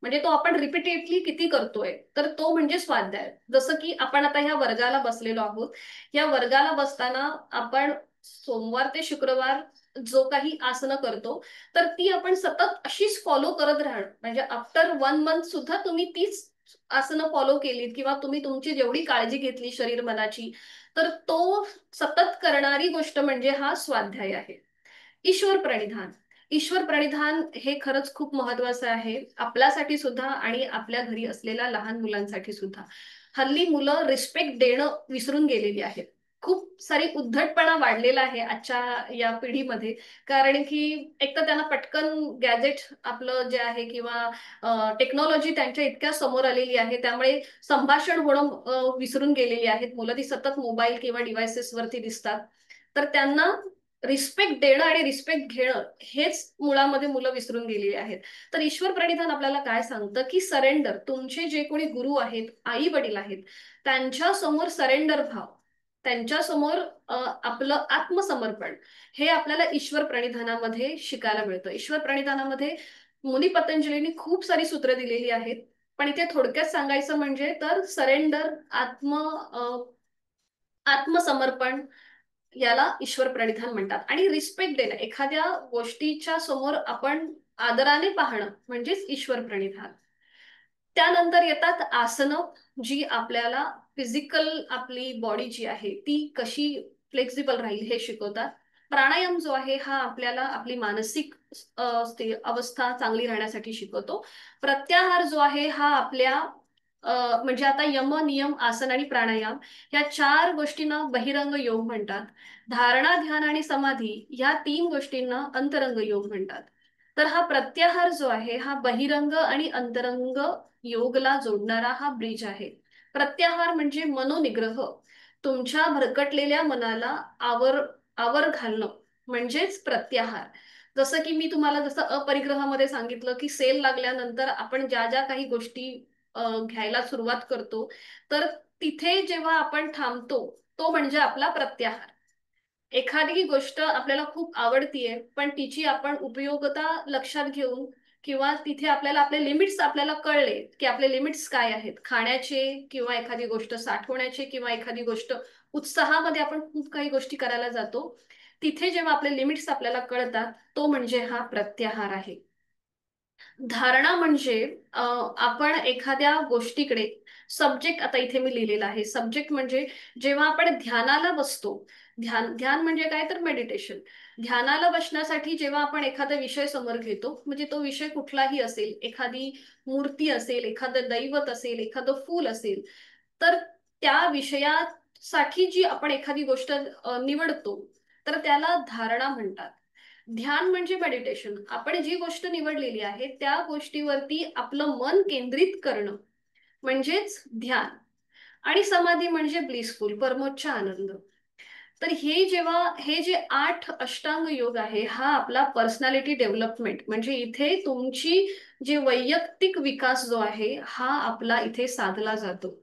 म्हणजे तो आपण रिपीटेडली किती करतोय, तर तो म्हणजे स्वाध्याय. जसं की आपण आता ह्या वर्गाला बसलेलो आहोत, या वर्गाला बसताना आपण सोमवार ते शुक्रवार जो काही आसनं करतो, तर ती आपण सतत अशीच फॉलो करत राहणं. म्हणजे आफ्टर 1 मंथ सुद्धा तुम्ही तीच आसनं फॉलो केलीत किंवा तुम्ही तुमची जेवढी काळजी घेतली शरीर मनाची, तर तो सतत करणारी गोष्ट म्हणजे हा स्वाध्याय आहे. ईश्वर प्रणिधान. ईश्वर प्रणिधान हे खरंच खूप महत्वाचं आहे आपल्यासाठी सुद्धा आणि आपल्या घरी असलेल्या लहान मुलांसाठी सुद्धा. हल्ली मुलं रिस्पेक्ट देणं विसरून गेलेली आहेत. खूप सारी उद्धटपणा वाढलेला आहे आजच्या या पिढीमध्ये. कारण की एक तर त्यांना पटकन गॅजेट आपलं जे आहे किंवा टेक्नॉलॉजी त्यांच्या इतक्या समोर आलेली आहे, त्यामुळे संभाषण होणं विसरून गेलेली आहेत मुलं. ती सतत मोबाईल किंवा डिव्हायसेस वरती दिसतात. तर त्यांना रिस्पेक्ट देणं आणि रिस्पेक्ट घेणं हेच मुळामध्ये मुलं विसरून गेलेली आहेत. तर ईश्वर प्रणिधान आपल्याला काय सांगतं की सरेंडर, तुमचे जे कोणी गुरु आहेत, आई वडील आहेत, त्यांच्या समोर सरेंडर भाव, त्यांच्या समोर आपलं आत्मसमर्पण हे आपल्याला ईश्वर प्रणिधानामध्ये शिकायला मिळतं. ईश्वर प्रणिधानामध्ये मुनी पतंजलींनी खूप सारी सूत्र दिलेली आहेत, पण इथे थोडक्यात सांगायचं म्हणजे तर सरेंडर, आत्मसमर्पण याला ईश्वर प्रणिधान म्हणतात. आणि रिस्पेक्ट देणं, एखाद्या गोष्टीच्या समोर आपण आदराने पाहणं म्हणजेच ईश्वर प्रणिधान. त्यानंतर येतात आसनं, जी आपल्याला फिजिकल आपली बॉडी जी आहे ती कशी फ्लेक्झिबल राहील हे शिकवतात. प्राणायाम जो आहे हा आपल्याला आपली मानसिक अवस्था चांगली राहण्यासाठी शिकवतो. प्रत्याहार जो आहे हा आपल्या म्हणजे आता यम, नियम, आसन आणि प्राणायाम या 4 गोष्टींना बहिरंग योग म्हणतात. धारणा, ध्यान आणि समाधी या 3 गोष्टींना अंतरंग योग म्हणतात. तर हा प्रत्याहार जो आहे हा बहिरंग आणि अंतरंग योगला जोडणारा हा ब्रिज आहे. प्रत्याहार म्हणजे मनोनिग्रह, तुमच्या भरकटलेल्या मनाला आवर आवर घालणं म्हणजेच प्रत्याहार. जसं की मी तुम्हाला जसं अपरिग्रहामध्ये सांगितलं की सेल लागल्यानंतर आपण ज्या ज्या काही गोष्टी घ्यायला सुरुवात करतो, तर तिथे जेव्हा आपण थांबतो तो म्हणजे आपला प्रत्याहार. एखादी गोष्ट आपल्याला खूप आवडतीये पण तिची आपण उपयोगिता लक्षात घेऊन किंवा तिथे आपल्याला आपले लिमिट्स आपल्याला कळले की आपले लिमिट्स काय आहेत खाण्याचे किंवा एखादी गोष्ट साठवण्याचे किंवा एखादी गोष्ट उत्साहामध्ये आपण खूप काही गोष्टी करायला जातो, तिथे जेव्हा आपले लिमिट्स आपल्याला कळतात तो म्हणजे हा प्रत्याहार आहे. धारणा म्हणजे आपण एखाद्या गोष्टीकडे, सब्जेक्ट आता इथे मी लिहिलेला आहे, सब्जेक्ट म्हणजे जेव्हा आपण ध्यानाला बसतो. ध्यान ध्यान म्हणजे काय तर मेडिटेशन. ध्यानाला बसण्यासाठी जेव्हा आपण एखादा विषय समोर घेतो, म्हणजे तो विषय कुठलाही असेल, एखादी मूर्ती असेल, एखादं दैवत असेल, एखादं फूल असेल, तर त्या विषयासाठी जी आपण एखादी गोष्ट निवडतो, तर त्याला धारणा म्हणतात. ध्यान म्हणजे मेडिटेशन. आपण जी गोष्ट निवडलेली आहे त्या गोष्टीवरती आपलं मन केंद्रित करणं म्हणजेच ध्यान. आणि समाधी म्हणजे ब्लिसफुल, परमोच्च आनंद. तर हे जे 8 अष्टांग योग आहे, हा आपला पर्सनॅलिटी डेव्हलपमेंट म्हणजे इथे तुमची जे वैयक्तिक विकास जो आहे हा आपला इथे साधला जातो.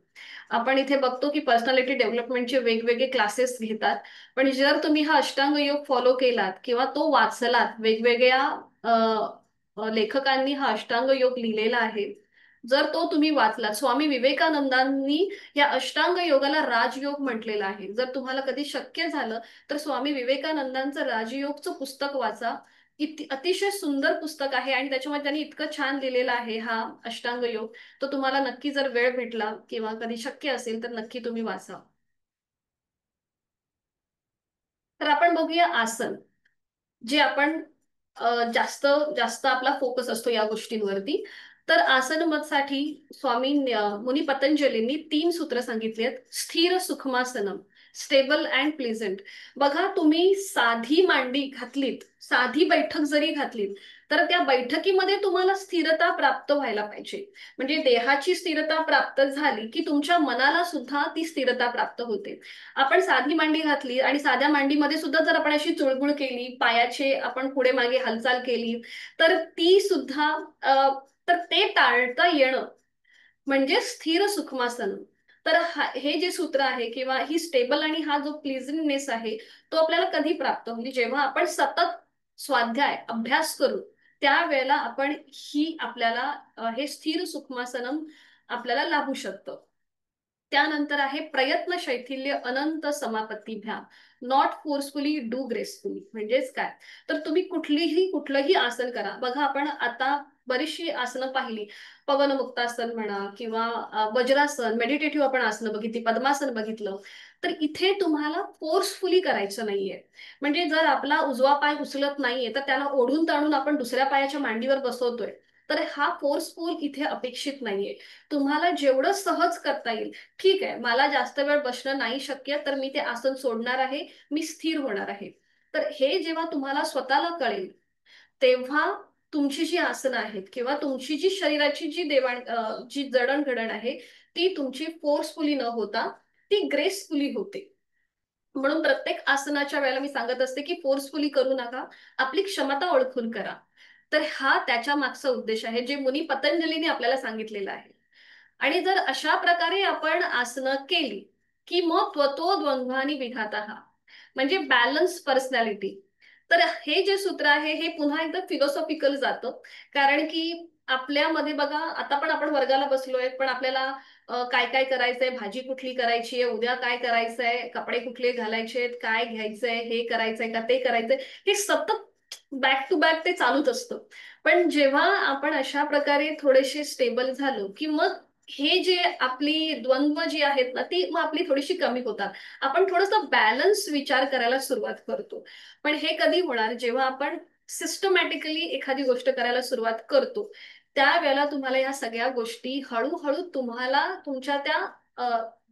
आपण इथे बघतो की पर्सनॅलिटी डेव्हलपमेंटचे वेगवेगळे क्लासेस घेतात. पण जर तुम्ही हा अष्टांग योग फॉलो केलात किंवा तो वाचलात, वेगवेगळ्या अ, लेखकांनी हा अष्टांग योग लिहिलेला आहे, जर तो तुम्ही वाचलात, स्वामी विवेकानंदांनी या अष्टांग योगाला राजयोग म्हटलेलं आहे. जर तुम्हाला कधी शक्य झालं तर स्वामी विवेकानंदांचं राजयोगचं पुस्तक वाचा. अतिशय सुंदर पुस्तक आहे आणि त्याच्यामध्ये त्यांनी इतकं छान लिहिलेलं आहे हा अष्टांग योग. तो तुम्हाला नक्की जर वेळ भेटला किंवा कधी शक्य असेल तर नक्की तुम्ही वाचा. तर आपण बघूया आसन. जे आपण जास्त जास्त आपला फोकस असतो या गोष्टींवरती. तर आसनमध्ये स्वामी मुनी पतंजलींनी 3 सूत्र सांगितली आहेत. स्थिर सुखमासनम, स्टेबल अँड प्लेझंट. बघा, तुम्ही साधी मांडी घातलीत, साधी बैठक जरी घातलीत, तर त्या बैठकीमध्ये तुम्हाला स्थिरता प्राप्त व्हायला पाहिजे. म्हणजे देहाची स्थिरता प्राप्त झाली की तुमच्या मनाला सुद्धा ती स्थिरता प्राप्त होते. आपण साधी मांडी घातली आणि साध्या मांडीमध्ये सुद्धा जर आपण अशी चुळबुळ केली, पायाचे आपण पुढे मागे हालचाल केली, तर ती सुद्धा तर ते टाळता येणं म्हणजे स्थिर सुखमासन. तर हे जे सूत्र आहे किंवा ही स्टेबल आणि हा जो प्लीझिंगनेस आहे, तो आपल्याला कधी प्राप्त होईल, जेव्हा आपण सतत स्वाध्याय अभ्यास करू, त्यावेळेला आपण ही आपल्याला हे स्थिर सुखमासनम आपल्याला लाभू शकतं. त्यानंतर आहे प्रयत्न शैथिल्य अनंत समापत्तीभ्याम, नॉट फोर्सफुली डू ग्रेसफुली. म्हणजेच काय, तर तुम्ही कुठलंही आसन करा. बघा, आपण आता बरीचशी आसनं पाहिली. पवनमुक्तासन म्हणा किंवा वज्रासन, मेडिटेटिव्ह आपण आसनं बघितली, पद्मासन बघितलं. तर इथे तुम्हाला फोर्सफुली करायचं नाहीये. म्हणजे जर आपला उजवा पाय उचलत नाहीये तर त्याला ओढून ताणून आपण दुसऱ्या पायाच्या मांडीवर बसवतोय, तर हा फोर्सफुल इथे अपेक्षित नाहीये. तुम्हाला जेवढं सहज करता येईल. ठीक आहे, मला जास्त वेळ बसणं नाही शक्य, तर मी ते आसन सोडणार आहे, मी स्थिर होणार आहे. तर हे जेव्हा तुम्हाला स्वतःला कळेल, तेव्हा तुमची जी आसनं आहेत किंवा तुमची जी शरीराची जी जडणघडण आहे, ती तुमची फोर्सफुली न होता ती ग्रेसफुली होते. म्हणून प्रत्येक आसनाच्या वेळेला मी सांगत असते की फोर्सफुली करू नका, आपली क्षमता ओळखून करा. तर हा त्याच्या मागचा उद्देश आहे, जे मुनी पतंजलीने आपल्याला सांगितलेलं आहे. आणि जर अशा प्रकारे आपण आसनं केली की मग त्वतो द्वंद्वानी विघातः, म्हणजे बॅलन्स पर्सनॅलिटी. तर हे जे सूत्र आहे हे पुन्हा एकदा फिलॉसॉफिकल जातं. कारण की आपल्यामध्ये बघा, आता पण आपण वर्गाला बसलोय, पण आपल्याला काय काय करायचंय, भाजी कुठली करायची आहे, उद्या काय करायचंय, कपडे कुठले घालायचे, काय घ्यायचंय, हे करायचंय का ते करायचंय, हे सतत बॅक टू बॅक ते चालूच असतं. पण जेव्हा आपण अशा प्रकारे थोडेसे स्टेबल झालो की मग हे जे आपली द्वंद्व जी आहेत ना, ती मग आपली थोडीशी कमी होतात. आपण थोडंसं बॅलन्स विचार करायला सुरुवात करतो. पण हे कधी होणार, जेव्हा आपण सिस्टमॅटिकली एखादी गोष्ट करायला सुरुवात करतो, त्यावेळेला तुम्हाला या सगळ्या गोष्टी हळूहळू तुम्हाला तुमच्या त्या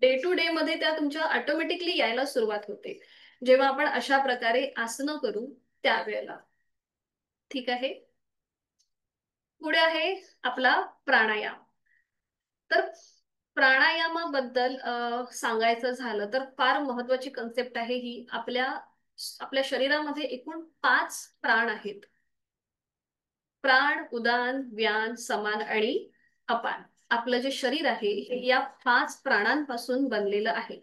डे टू डे मध्ये त्या तुमच्या ऑटोमॅटिकली यायला सुरुवात होते, जेव्हा आपण अशा प्रकारे आसनं करू त्यावेळेला. ठीक आहे. पुढे आहे आपला प्राणायाम. तर प्राणायामाबद्दल सांगायचं झालं तर फार महत्वाची कन्सेप्ट आहे ही. आपल्या आपल्या शरीरामध्ये एकूण 5 प्राण आहेत. प्राण, उदान, व्यान, समान आणि अपान. आपलं जे शरीर आहे हे या 5 प्राणांपासून बनलेलं आहे.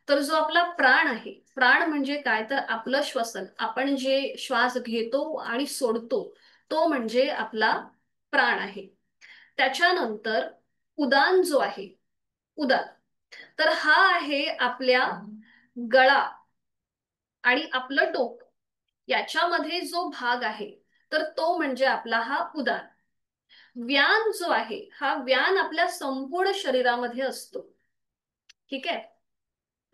तर जो आपला प्राण आहे, प्राण म्हणजे काय, तर आपलं श्वसन, आपण जे श्वास घेतो आणि सोडतो, तो म्हणजे आपला प्राण आहे. त्याच्यानंतर उदान जो आहे, उदान, तर हा आहे आपल्या गळा आणि आपलं डोकं, याच्यामध्ये जो भाग आहे, तर तो म्हणजे आपला हा उदान. व्यान जो आहे हा व्यान आपल्या संपूर्ण शरीरामध्ये असतो. ठीक आहे.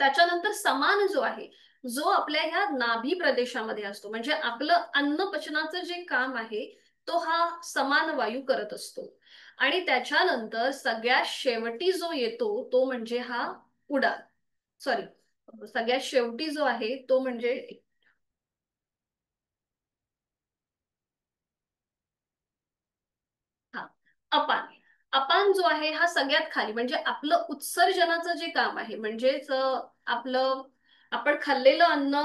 त्याच्यानंतर समान जो आहे, जो आपल्या ह्या नाभी प्रदेशामध्ये असतो, म्हणजे आपलं अन्न पचनाचं जे काम आहे तो हा समान वायू करत असतो. आणि त्याच्यानंतर सगळ्यात शेवटी जो येतो तो म्हणजे हा उडान. सॉरी, सगळ्यात शेवटी जो आहे तो म्हणजे हा अपान. अपान जो आहे हा सगळ्यात खाली, म्हणजे आपलं उत्सर्जनाचं जे काम आहे, म्हणजेच आपलं आपण खाल्लेलं अन्न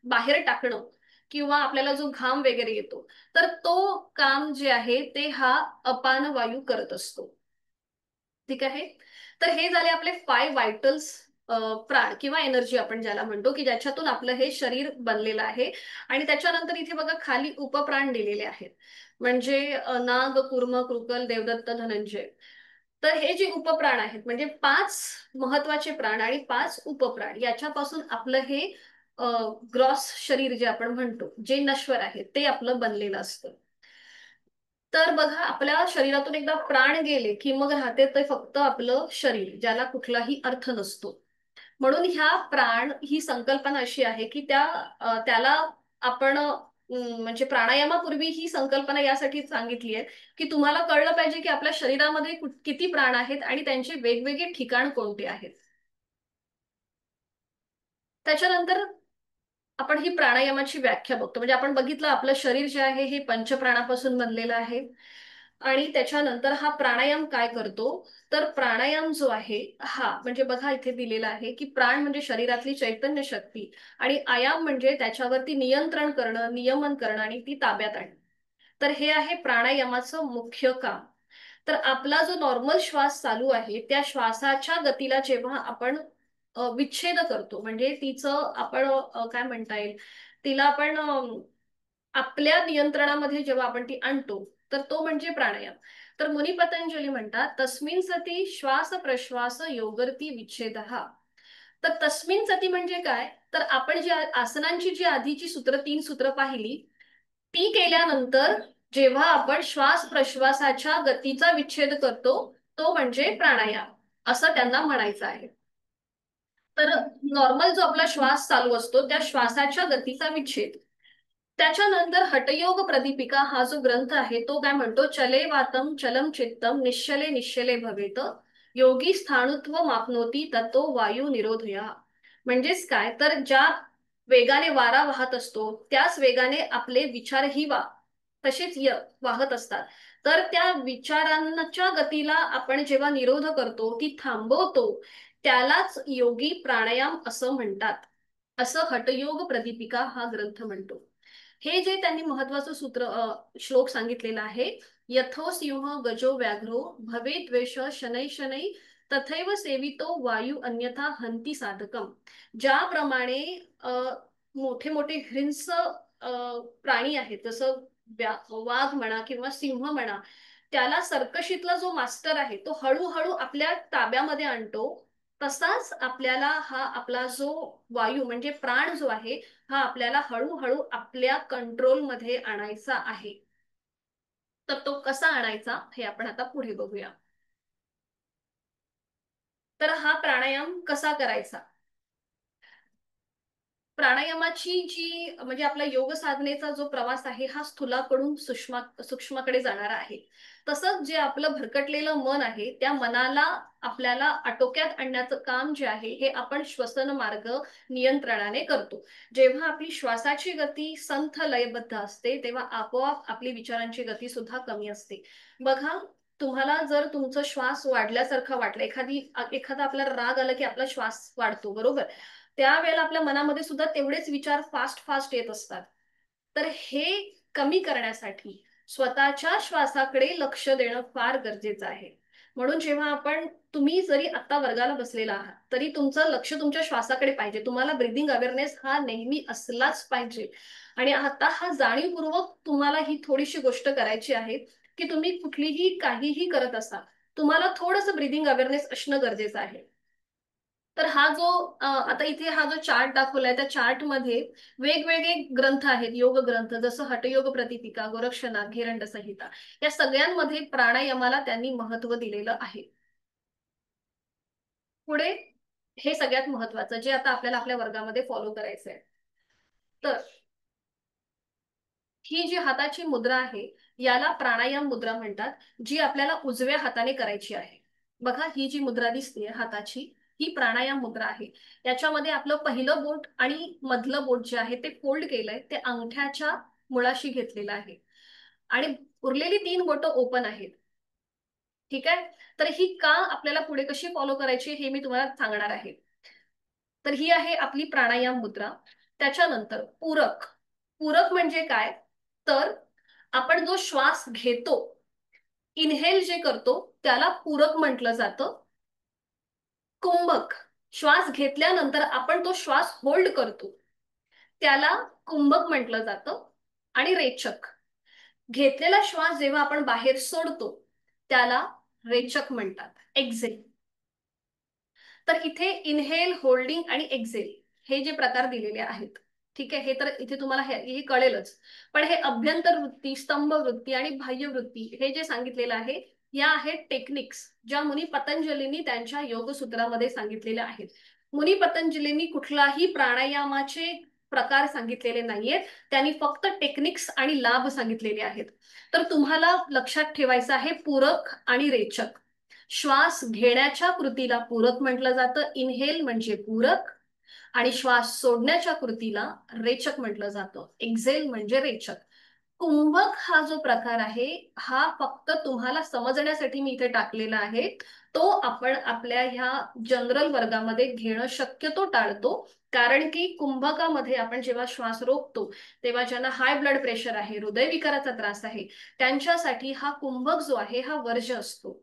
बाहेर टाकणं किंवा आपल्याला जो घाम वगैरे येतो, तर तो काम जे आहे ते हा अपान वायू करत असतो. ठीक आहे. तर हे झाले आपले 5 व्हायटल्स, प्राण किंवा एनर्जी आपण ज्याला म्हणतो, की ज्याच्यातून आपलं हे शरीर बनलेलं आहे. आणि त्याच्यानंतर इथे बघा खाली उपप्राण दिलेले आहेत, म्हणजे नाग, कूर्म, कृकल, देवदत्त, धनंजय. तर हे जे उपप्राण आहेत म्हणजे 5 महत्वाचे प्राण आणि 5 उपप्राण, याच्यापासून आपलं हे ग्रॉस शरीर जे आपण म्हणतो, जे नश्वर आहे ते आपलं बनलेलं असतं. तर बघा, आपल्या शरीरातून एकदा प्राण गेले की मग राहते ते फक्त आपलं शरीर, ज्याला कुठलाही अर्थ नसतो. म्हणून ह्या प्राण ही संकल्पना अशी आहे की त्याला आपण म्हणजे प्राणायामापूर्वी ही संकल्पना यासाठी सांगितली आहे की तुम्हाला कळलं पाहिजे की आपल्या शरीरामध्ये किती प्राण आहेत आणि त्यांचे वेगवेगळे ठिकाण कोणते आहेत. त्याच्यानंतर आपण ही प्राणायामाची व्याख्या बघतो. म्हणजे आपण बघितलं आपलं शरीर जे आहे हे पंचप्राणापासून बनलेलं आहे. आणि त्याच्यानंतर हा प्राणायाम काय करतो, तर प्राणायाम जो आहे हा म्हणजे बघा इथे दिलेला आहे की प्राण म्हणजे शरीरातली चैतन्य शक्ती आणि आयाम म्हणजे त्याच्यावरती नियंत्रण करणं, नियमन करणं आणि ती ताब्यात आणणं. तर हे आहे प्राणायामाचं मुख्य काम. तर आपला जो नॉर्मल श्वास चालू आहे त्या श्वासाच्या गतीला जेव्हा आपण विच्छेद करतो, म्हणजे तिचं आपण काय म्हणता येईल, तिला आपण आपल्या नियंत्रणामध्ये जेव्हा आपण ती आणतो, तर तो म्हणजे प्राणायाम. तर मुनी पतंजली म्हणतात, तस्मिन सती श्वास प्रश्वास योगर्ती विच्छेद. तर तस्मिन सती म्हणजे काय, तर आपण जी आसनांची जी आधीची 3 सूत्र पाहिली, ती केल्यानंतर जेव्हा आपण श्वास प्रश्वासाच्या गतीचा विच्छेद करतो, तो म्हणजे प्राणायाम, असं त्यांना म्हणायचं आहे. तर नॉर्मल जो आपला श्वास चालू असतो त्या श्वासाच्या गतीचा विच्छेद. त्याच्यानंतर हठयोग प्रदीपिका हा जो ग्रंथ आहे तो काय म्हणतो, चले वातम चलम चित्तम निश्चले निश्चले भवेत, योगी स्थाणुत्व मापनोती ततो वायू निरोधया. म्हणजेच काय, तर ज्या वेगाने वारा वाहत असतो त्याच वेगाने आपले विचारही तसेच वाहत असतात. तर त्या विचारांच्या गतीला आपण जेव्हा निरोध करतो, ती थांबवतो, त्यालाच योगी प्राणायाम असं म्हणतात, असं हठयोग प्रदीपिका हा ग्रंथ म्हणतो. हे जे त्यांनी महत्वाचं श्लोक सांगितलेला आहे, यथो सिंह गजो व्याघ्रो भवे द्वेष शनै शनै तथैव सेवितो वायू अन्यथा हंती साधकम. ज्याप्रमाणे मोठे मोठे हिंस प्राणी आहेत, जसं वाघ म्हणा किंवा सिंह म्हणा, त्याला सर्कशीतला जो मास्टर आहे तो हळूहळू आपल्या ताब्यामध्ये आणतो, तसाच आपल्याला हा आपला जो वायू म्हणजे प्राण जो आहे हा आपल्याला हळूहळू आपल्या कंट्रोलमध्ये आणायचा आहे. तर तो कसा आणायचा हे आपण आता पुढे बघूया. तर हा प्राणायाम कसा करायचा. प्राणायामाची जी म्हणजे आपला योग साधनेचा जो प्रवास आहे हा स्थूलाकडून सूक्ष्माकडे जाणारा आहे. तसंच जे आपलं भरकटलेलं मन आहे त्या मनाला आपल्याला आटोक्यात आणण्याचं काम जे आहे हे आपण श्वसन मार्ग नियंत्रणाने करतो. जेव्हा आपली श्वासाची गती संथ लयबद्ध असते तेव्हा आपोआप आपली विचारांची गती सुद्धा कमी असते. बघा, तुम्हाला जर तुमचा श्वास वाढल्यासारखा वाटलं, एखादा आपल्याला राग आला की आपला श्वास वाढतो, बरोबर, त्यावेळेला आपल्या मनामध्ये सुद्धा तेवढेच विचार फास्ट फास्ट येत असतात. तर हे कमी करण्यासाठी स्वतःच्या श्वासाकडे लक्ष देणं फार गरजेचं आहे. म्हणून जेव्हा तुम्ही जरी आता वर्गाला बसलेला आहात तरी तुमचं लक्ष तुमच्या श्वासाकडे पाहिजे, तुम्हाला ब्रीदिंग अवेअरनेस हा नेहमी असलाच पाहिजे. आणि आता हा जाणीवपूर्वक तुम्हाला ही थोडीशी गोष्ट करायची आहे की तुम्ही कुठलीही काहीही करत असाल, तुम्हाला थोडंसं ब्रीदिंग अवेअरनेस असणं गरजेचं आहे. तर हा जो आता इथे हा जो चार्ट दाखवलाय त्या चार्ट मध्ये वेगवेगळे ग्रंथ आहेत, योग ग्रंथ, जसं हठयोग प्रतिपिका, गोरक्षनाथ, घेरंड संहिता, या सगळ्यांमध्ये प्राणायामाला त्यांनी महत्व दिलेलं आहे. पुढे हे सगळ्यात महत्वाचं जे आता आपल्याला आपल्या वर्गामध्ये फॉलो करायचं आहे. तर ही जी हाताची मुद्रा आहे याला प्राणायाम मुद्रा म्हणतात, जी आपल्याला उजव्या हाताने करायची आहे. बघा, ही जी मुद्रा दिसते हाताची, ही प्राणायाम मुद्रा आहे. याच्यामध्ये आपलं पहिलं बोट आणि मधलं बोट जे आहे ते फोल्ड केलंय, ते अंगठ्याच्या मुळाशी घेतलेलं आहे, आणि उरलेली 3 बोटं ओपन आहेत. ठीक आहे. तर ही का आपल्याला पुढे कशी फॉलो करायची हे मी तुम्हाला सांगणार आहे. तर ही आहे आपली प्राणायाम मुद्रा. त्याच्यानंतर पूरक. पूरक म्हणजे काय? तर आपण जो श्वास घेतो, इनहेल जे करतो, त्याला पूरक म्हटलं जातं. कुंभक, श्वास घेतल्यानंतर आपण तो श्वास होल्ड करतो, त्याला कुंभक म्हटलं जातं. आणि रेचक, घेतलेला श्वास जेव्हा आपण बाहेर सोडतो, त्याला रेचक म्हणतात, एक्झेल. तर इथे इनहेल, होल्डिंग आणि एक्झेल हे जे प्रकार दिलेले आहेत, ठीक आहे, हे तर इथे तुम्हाला हे कळेलच. पण हे अभ्यंतर वृत्ती, स्तंभ वृत्ती आणि बाह्य वृत्ती हे जे सांगितलेलं आहे, या आहेत टेक्निक्स ज्या मुनी पतंजलींनी त्यांच्या योगसूत्रामध्ये सांगितलेल्या आहेत. मुनी पतंजलींनी कुठलाही प्राणायामाचे प्रकार सांगितलेले नाहीयेत, त्यांनी फक्त टेक्निक्स आणि लाभ सांगितलेले आहेत. तर तुम्हाला लक्षात ठेवायचं आहे पूरक आणि रेचक. श्वास घेण्याच्या कृतीला पूरक म्हटलं जातं, इनहेल म्हणजे पूरक, आणि श्वास सोडण्याच्या कृतीला रेचक म्हटलं जातं, एक्झेल म्हणजे रेचक. कुंभक हा जो प्रकार आहे, हा फक्त तुम्हाला समजण्यासाठी मी इथे टाकलेला आहे. तो आपण आपल्या ह्या जनरल वर्गामध्ये घेणं शक्यतो टाळतो, कारण की कुंभकामध्ये आपण जेव्हा श्वास रोखतो, तेव्हा ज्यांना हाय ब्लड प्रेशर आहे, हृदयविकाराचा त्रास आहे, त्यांच्यासाठी हा कुंभक जो आहे हा वर्ज्य असतो.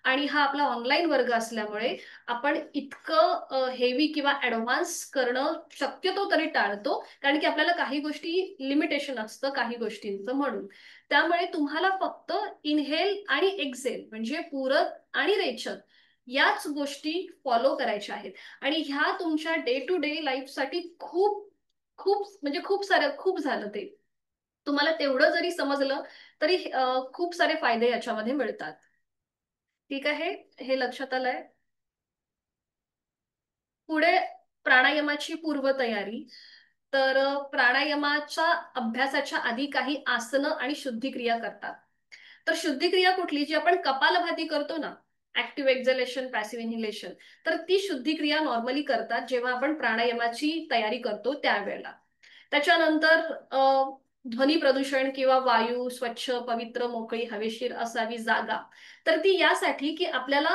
आणि हा आपला ऑनलाईन वर्ग असल्यामुळे आपण इतकं हेवी किंवा ऍडव्हान्स करणं शक्यतो तरी टाळतो, कारण की आपल्याला काही गोष्टी लिमिटेशन असतं काही गोष्टींचं, म्हणून. त्यामुळे तुम्हाला फक्त इनहेल आणि एक्झेल म्हणजे पूरक आणि रेचक याच गोष्टी फॉलो करायच्या आहेत. आणि ह्या तुमच्या डे टू डे लाईफसाठी खूप खूप म्हणजे खूप सारं खूप झालं ते. तुम्हाला तेवढं जरी समजलं तरी खूप सारे फायदे याच्यामध्ये मिळतात. ठीक आहे, हे लक्षात आलंय. पुढे प्राणायामाची पूर्वतयारी. तर प्राणायामाच्या अभ्यासाच्या आधी काही आसनं आणि शुद्धिक्रिया करतात. तर शुद्धिक्रिया कुठली, जी आपण कपालभाती करतो ना, ऍक्टिव्ह एक्झलेशन, पॅसिव्ह इन्हेलेशन, तर ती शुद्धिक्रिया नॉर्मली करतात जेव्हा आपण प्राणायामाची तयारी करतो त्यावेळेला. त्याच्यानंतर ध्वनी प्रदूषण किंवा वायू स्वच्छ, पवित्र, मोकळी, हवेशीर असावी जागा. तर ती यासाठी की आपल्याला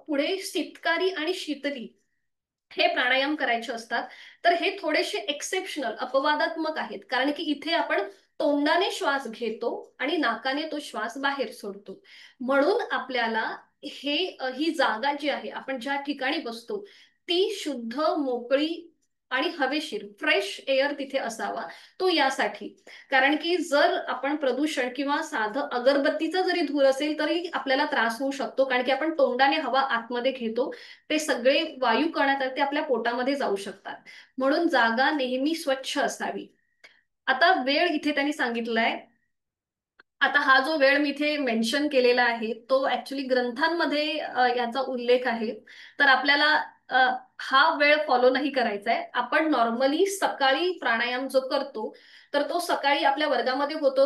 पुढे शीतकारी आणि शीतली हे प्राणायाम करायचे असतात. तर हे थोडेसे एक्सेप्शनल, अपवादात्मक आहेत, कारण की इथे आपण तोंडाने श्वास घेतो आणि नाकाने तो श्वास बाहेर सोडतो. म्हणून आपल्याला ही जागा जी आहे, आपण ज्या ठिकाणी बसतो, ती शुद्ध, मोकळी आणि हवेशीर, फ्रेश एअर तिथे असावा, तो यासाठी. कारण की जर आपण प्रदूषण किंवा साधं अगरबत्तीचा जरी धूर असेल तरी आपल्याला त्रास होऊ शकतो, कारण की आपण तोंडाने हवा आतमध्ये घेतो, ते सगळे वायू कणात ते आपल्या पोटामध्ये जाऊ शकतात. म्हणून जागा नेहमी स्वच्छ असावी. आता वेळ इथे त्यांनी सांगितलाय. आता हा जो वेळ मी इथे मेन्शन केलेला आहे तो ऍक्च्युली ग्रंथांमध्ये याचा उल्लेख आहे. तर आपल्याला अ, हा वेळ फॉलो नाही करायचा आहे. आपण नॉर्मली सकाळी प्राणायाम जो करतो, तर तो सकाळी आपल्या वर्गामध्ये होतो,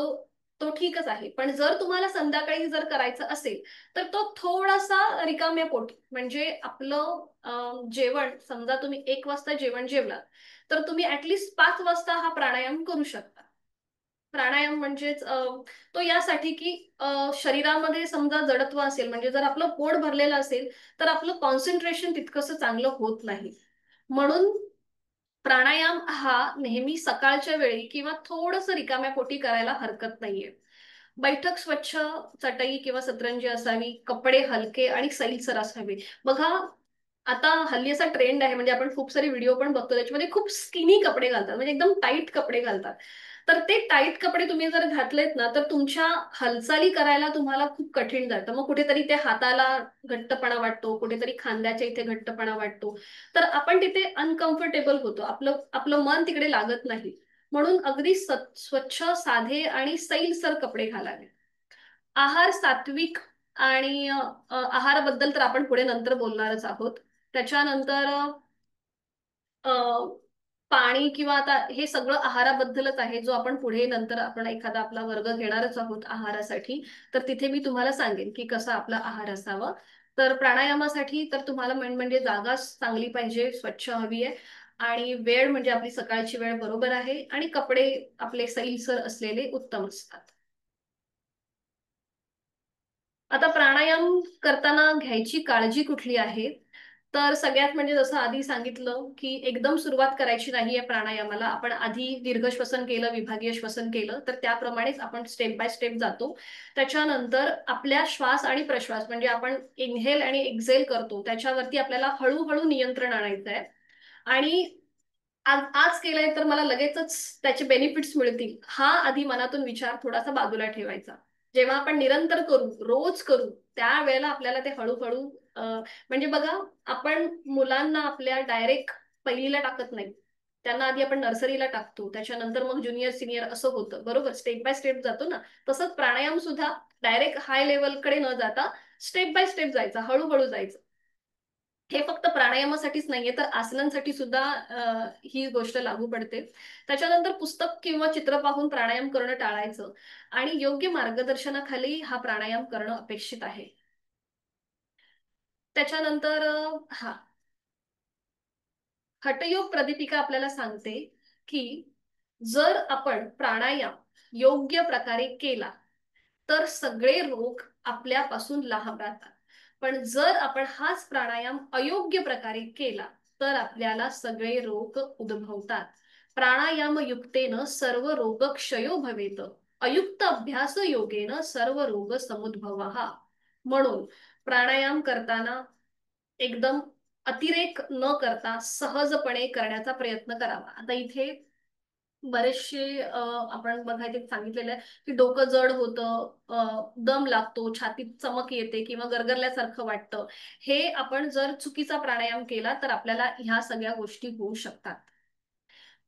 तो ठीकच आहे. पण जर तुम्हाला संध्याकाळी जर करायचं असेल, तर तो थोडासा रिकाम्या पोटी, म्हणजे आपलं जेवण, समजा तुम्ही 1 वाजता जेवण जेवलात, तर तुम्ही ऍटलिस्ट 5 वाजता हा प्राणायाम करू शकता. प्राणायाम म्हणजेच तो यासाठी की शरीरामध्ये समजा जडत्व असेल, म्हणजे जर आपलं पोट भरलेलं असेल, तर आपलं कॉन्सन्ट्रेशन तितकंसं चांगलं होत नाही. म्हणून प्राणायाम हा नेहमी सकाळच्या वेळी किंवा थोडंसं रिकाम्या पोटी करायला हरकत नाहीये. बैठक स्वच्छ, चटई किंवा सतरंजी असावी, कपडे हलके आणि सैलसर असावे. बघा, आता हल्ली असा ट्रेंड आहे, म्हणजे आपण खूप सारे व्हिडिओ पण बघतो त्याच्यामध्ये खूप स्किनी कपडे घालतात, म्हणजे एकदम टाईट कपडे घालतात. तर ते टाईट कपडे तुम्ही जर घातलेत ना, तर तुमच्या हालचाली करायला तुम्हाला खूप कठीण जातं. मग कुठेतरी ते हाताला घट्टपणा वाटतो, कुठेतरी खांद्याच्या इथे घट्टपणा वाटतो. तर आपण तिथे अनकम्फर्टेबल होतो, आपलं आपलं मन तिकडे लागत नाही. म्हणून अगदी स्वच्छ, साधे आणि सैलसर कपडे घालावे. आहार सात्विक आणि आहाराबद्दल तर आपण पुढे नंतर बोलणारच आहोत. त्याच्यानंतर अ, पाणी किंवा आता हे सगळं आहाराबद्दलच आहे, जो आपण पुढे नंतर आपण एखादा आपला वर्ग घेणारच आहोत आहारासाठी. तर तिथे मी तुम्हाला सांगेन की कसा आपला आहार असावा. तर प्राणायामासाठी तर तुम्हाला म्हणजे जागा चांगली पाहिजे, स्वच्छ हवी आहे. आणि वेळ म्हणजे आपली सकाळची वेळ बरोबर आहे, आणि कपडे आपले सैलसर असलेले उत्तम असतात. आता प्राणायाम करताना घ्यायची काळजी कुठली आहे? तर सगळ्यात म्हणजे जसं आधी सांगितलं की एकदम सुरुवात करायची नाहीये प्राणायामाला. आपण आधी दीर्घ श्वसन केलं, विभागीय श्वसन केलं, तर त्याप्रमाणेच आपण स्टेप बाय स्टेप जातो. त्याच्यानंतर आपल्या श्वास आणि प्रश्वास म्हणजे आपण इनहेल आणि एक्झेल करतो, त्याच्यावरती आपल्याला हळूहळू नियंत्रण आणायचं आहे. आणि आज आज केलंय तर मला लगेचच त्याचे बेनिफिट्स मिळतील, हा आधी मनातून विचार थोडासा बाजूला ठेवायचा. जेव्हा आपण निरंतर करू, रोज करू, त्यावेळेला आपल्याला ते हळूहळू म्हणजे बघा, आपण मुलांना आपल्या डायरेक्ट पहिलीला टाकत नाही. त्यांना आधी आपण नर्सरीला टाकतो, त्याच्यानंतर मग ज्युनियर सिनियर असं होतं, बरोबर? स्टेप बाय स्टेप जातो ना. तसंच प्राणायाम सुद्धा डायरेक्ट हाय लेवलकडे न जाता स्टेप बाय स्टेप जायचा, हळूहळू जायचं. हे फक्त प्राणायामासाठीच नाहीये, तर आसनांसाठी सुद्धा ही गोष्ट लागू पडते. त्याच्यानंतर पुस्तक किंवा चित्र पाहून प्राणायाम करणं टाळायचं, आणि योग्य मार्गदर्शनाखाली हा प्राणायाम करणं अपेक्षित आहे. त्याच्यानंतर हा हठयोग प्रदीपिका आपल्याला सांगते की जर आपण प्राणायाम योग्य प्रकारे केला, तर सगळे रोग आपल्यापासून लांब राहतात. पण जर आपण हाच प्राणायाम अयोग्य प्रकारे केला, तर आपल्याला सगळे रोग उद्भवतात. प्राणायाम युक्तेन सर्व रोग क्षयो भवेत, अयुक्त अभ्यास योगेन सर्व रोग समुद्भवः. म्हणून प्राणायाम करताना एकदम अतिरेक न करता सहजपणे करण्याचा प्रयत्न करावा. आता इथे बरेचसे आपण बघायचे सांगितलेलं आहे की डोकं जड होतं, दम लागतो, छातीत चमक येते किंवा गरगरल्यासारखं वाटतं. हे आपण जर चुकीचा प्राणायाम केला तर आपल्याला ह्या सगळ्या गोष्टी होऊ शकतात.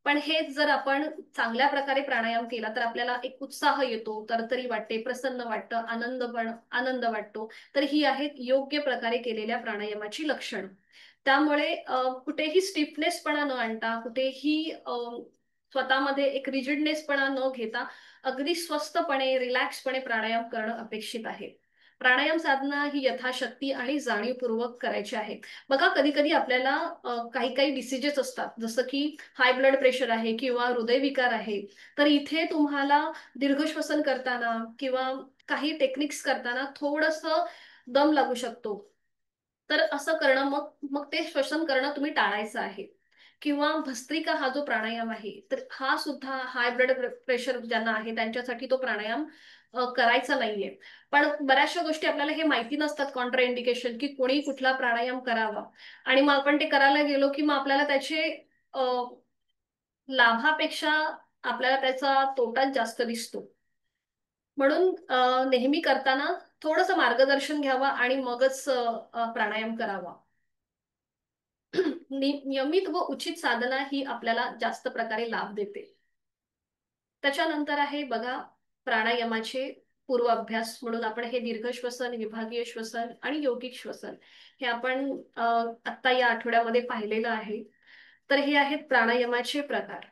पण हेच जर आपण चांगल्या प्रकारे प्राणायाम केला तर आपल्याला एक उत्साह येतो, तरतरी वाटते, प्रसन्न वाटतं, आनंद वाटतो. तर ही आहेत योग्य प्रकारे केलेल्या प्राणायामाची लक्षणं. त्यामुळे कुठेही स्टिफनेसपणा न आणता, कुठेही स्वतःमध्ये एक रिजिडनेसपणा न घेता अगदी स्वस्तपणे, रिलॅक्सपणे प्राणायाम करणं अपेक्षित आहे. प्राणायाम साधना ही यथाशक्ती आणि जाणीवपूर्वक करायची आहे. बघा, कधी कधी आपल्याला काही काही डिसिजेस असतात, जसं की हाय ब्लड प्रेशर आहे किंवा हृदयविकार आहे. तर इथे तुम्हाला दीर्घ श्वसन करताना किंवा काही टेक्निक्स करताना थोडंसं दम लागू शकतो. तर असं करणं, मग मग ते श्वसन करणं तुम्ही टाळायचं आहे. किंवा भस्त्रिका हा जो प्राणायाम आहे, तर हा सुद्धा हाय ब्लड प्रेशर ज्यांना आहे त्यांच्यासाठी तो प्राणायाम करायचा नाहीये. पण बऱ्याचशा गोष्टी आपल्याला हे माहिती नसतात, कॉन्ट्रा इंडिकेशन, की कोणी कुठला प्राणायाम करावा. आणि मग आपण ते करायला गेलो की मग आपल्याला त्याचे अ, लाभापेक्षा आपल्याला त्याचा तोटाच जास्त दिसतो. म्हणून नेहमी करताना थोडंसं मार्गदर्शन घ्यावा आणि मगच प्राणायाम करावा. नियमित व उचित साधना ही आपल्याला जास्त प्रकारे लाभ देते. त्याच्यानंतर आहे बघा, प्राणायामाचे पूर्वाभ्यास म्हणून आपण हे दीर्घ श्वसन, विभागीय श्वसन आणि योगिक श्वसन हे आपण आत्ता या आठवड्यामध्ये पाहिलेलं आहे. तर हे आहेत प्राणायामाचे प्रकार.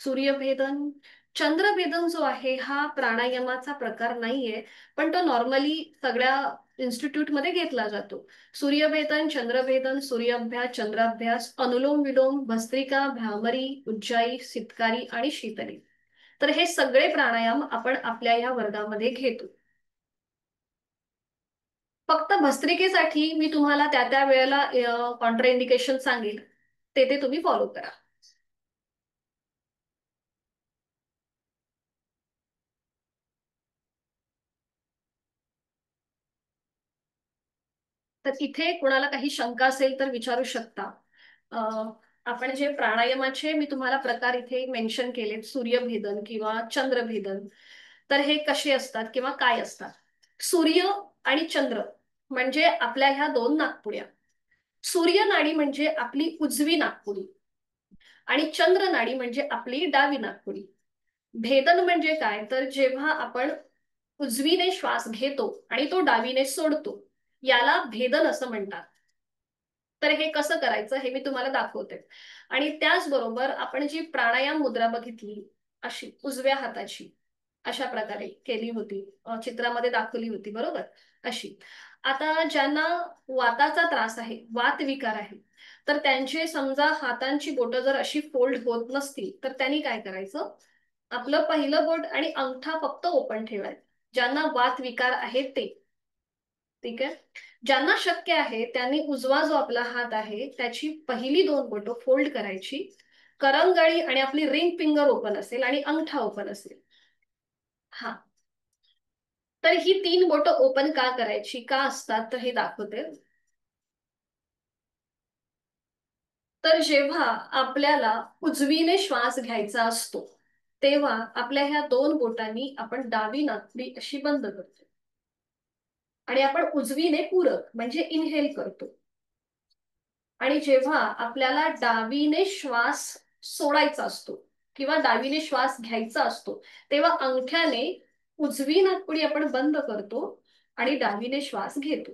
सूर्यभेदन, चंद्रभेदन जो आहे हा प्राणायामाचा प्रकार नाहीये, पण तो नॉर्मली सगळ्या इन्स्टिट्यूटमध्ये घेतला जातो. सूर्यभेदन, चंद्रभेदन, सूर्याभ्यास, चंद्राभ्यास, अनुलोम विलोम, भस्त्रिका, भ्रामरी, उज्जाई, सितकारी आणि शीतली. तर हे सगळे प्राणायाम आपण आपल्या या वर्गामध्ये घेतो. फक्त भस्त्रिकेसाठी मी तुम्हाला त्या त्या वेळेला कॉन्ट्रा इंडिकेशन सांगेल, ते तुम्ही फॉलो करा. तर इथे कोणाला काही शंका असेल तर विचारू शकता. आपण जे प्राणायामाचे मी तुम्हाला प्रकार इथे मेन्शन केले, सूर्यभेदन किंवा चंद्रभेदन, तर हे कसे असतात किंवा काय असतात. सूर्य आणि चंद्र म्हणजे आपल्या ह्या दोन नाकपुड्या. सूर्य नाडी म्हणजे आपली उजवी नाकपुडी आणि चंद्र नाडी म्हणजे आपली डावी नाकपुडी. भेदन म्हणजे काय, तर जेव्हा आपण उजवीने श्वास घेतो आणि तो डावीने सोडतो, याला भेदन असं म्हणतात. तर हे कसं करायचं हे मी तुम्हाला दाखवते. आणि त्याचबरोबर आपण जी प्राणायाम मुद्रा बघितली, अशी उजव्या हाताची अशा प्रकारे केली होती, चित्रामध्ये दाखवली होती बरोबर, अशी. आता ज्यांना वाताचा त्रास आहे, वात विकार आहे, तर त्यांचे समजा हातांची बोटं जर अशी फोल्ड होत नसतील तर त्यांनी काय करायचं, आपलं पहिलं बोट आणि अंगठा फक्त ओपन ठेवायचं, ज्यांना वात विकार आहे ते. ठीक आहे. ज्यांना शक्य आहे त्यांनी उजवा जो आपला हात आहे त्याची पहिली दोन बोटं फोल्ड करायची, करंगळी आणि आपली रिंग फिंगर ओपन असेल आणि अंगठा ओपन असेल. हा, तर ही तीन बोटं ओपन का करायची, का असतात, तर हे दाखवते. तर जेव्हा आपल्याला उजवीने श्वास घ्यायचा असतो तेव्हा आपल्या ह्या दोन बोटांनी आपण डावी नाकपुडी अशी बंद करतो आणि आपण उजवीने पूरक म्हणजे इनहेल करतो. आणि जेव्हा आपल्याला डावीने श्वास सोडायचा असतो किंवा डावीने श्वास घ्यायचा असतो तेव्हा अंगठ्याने उजवी नाकपुडी आपण बंद करतो आणि डावीने श्वास घेतो.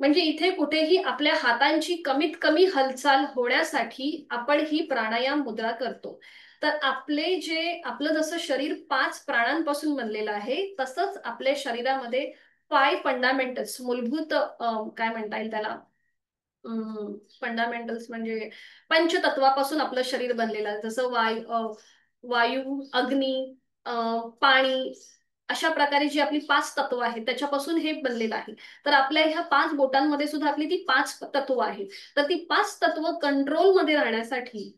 म्हणजे इथे कुठेही आपल्या हातांची कमीत कमी हालचाल होण्यासाठी आपण ही प्राणायाम मुद्रा करतो. तर आपलं जसं शरीर 5 प्राणांपासून बनलेलं आहे, तसंच आपल्या शरीरामध्ये 5 फंडामेंटल्स, मूलभूत काय म्हणता येईल त्याला, फंडामेंटल्स म्हणजे पंचतत्वापासून आपलं शरीर बनलेलं आहे. जसं वायू, अग्नी, पाणी, अशा प्रकारे जी आपली 5 तत्व आहेत त्याच्यापासून हे बनलेलं आहे. तर आपल्या ह्या 5 बोटांमध्ये सुद्धा आपली ती 5 तत्व आहेत. तर ती 5 तत्व कंट्रोलमध्ये राहण्यासाठी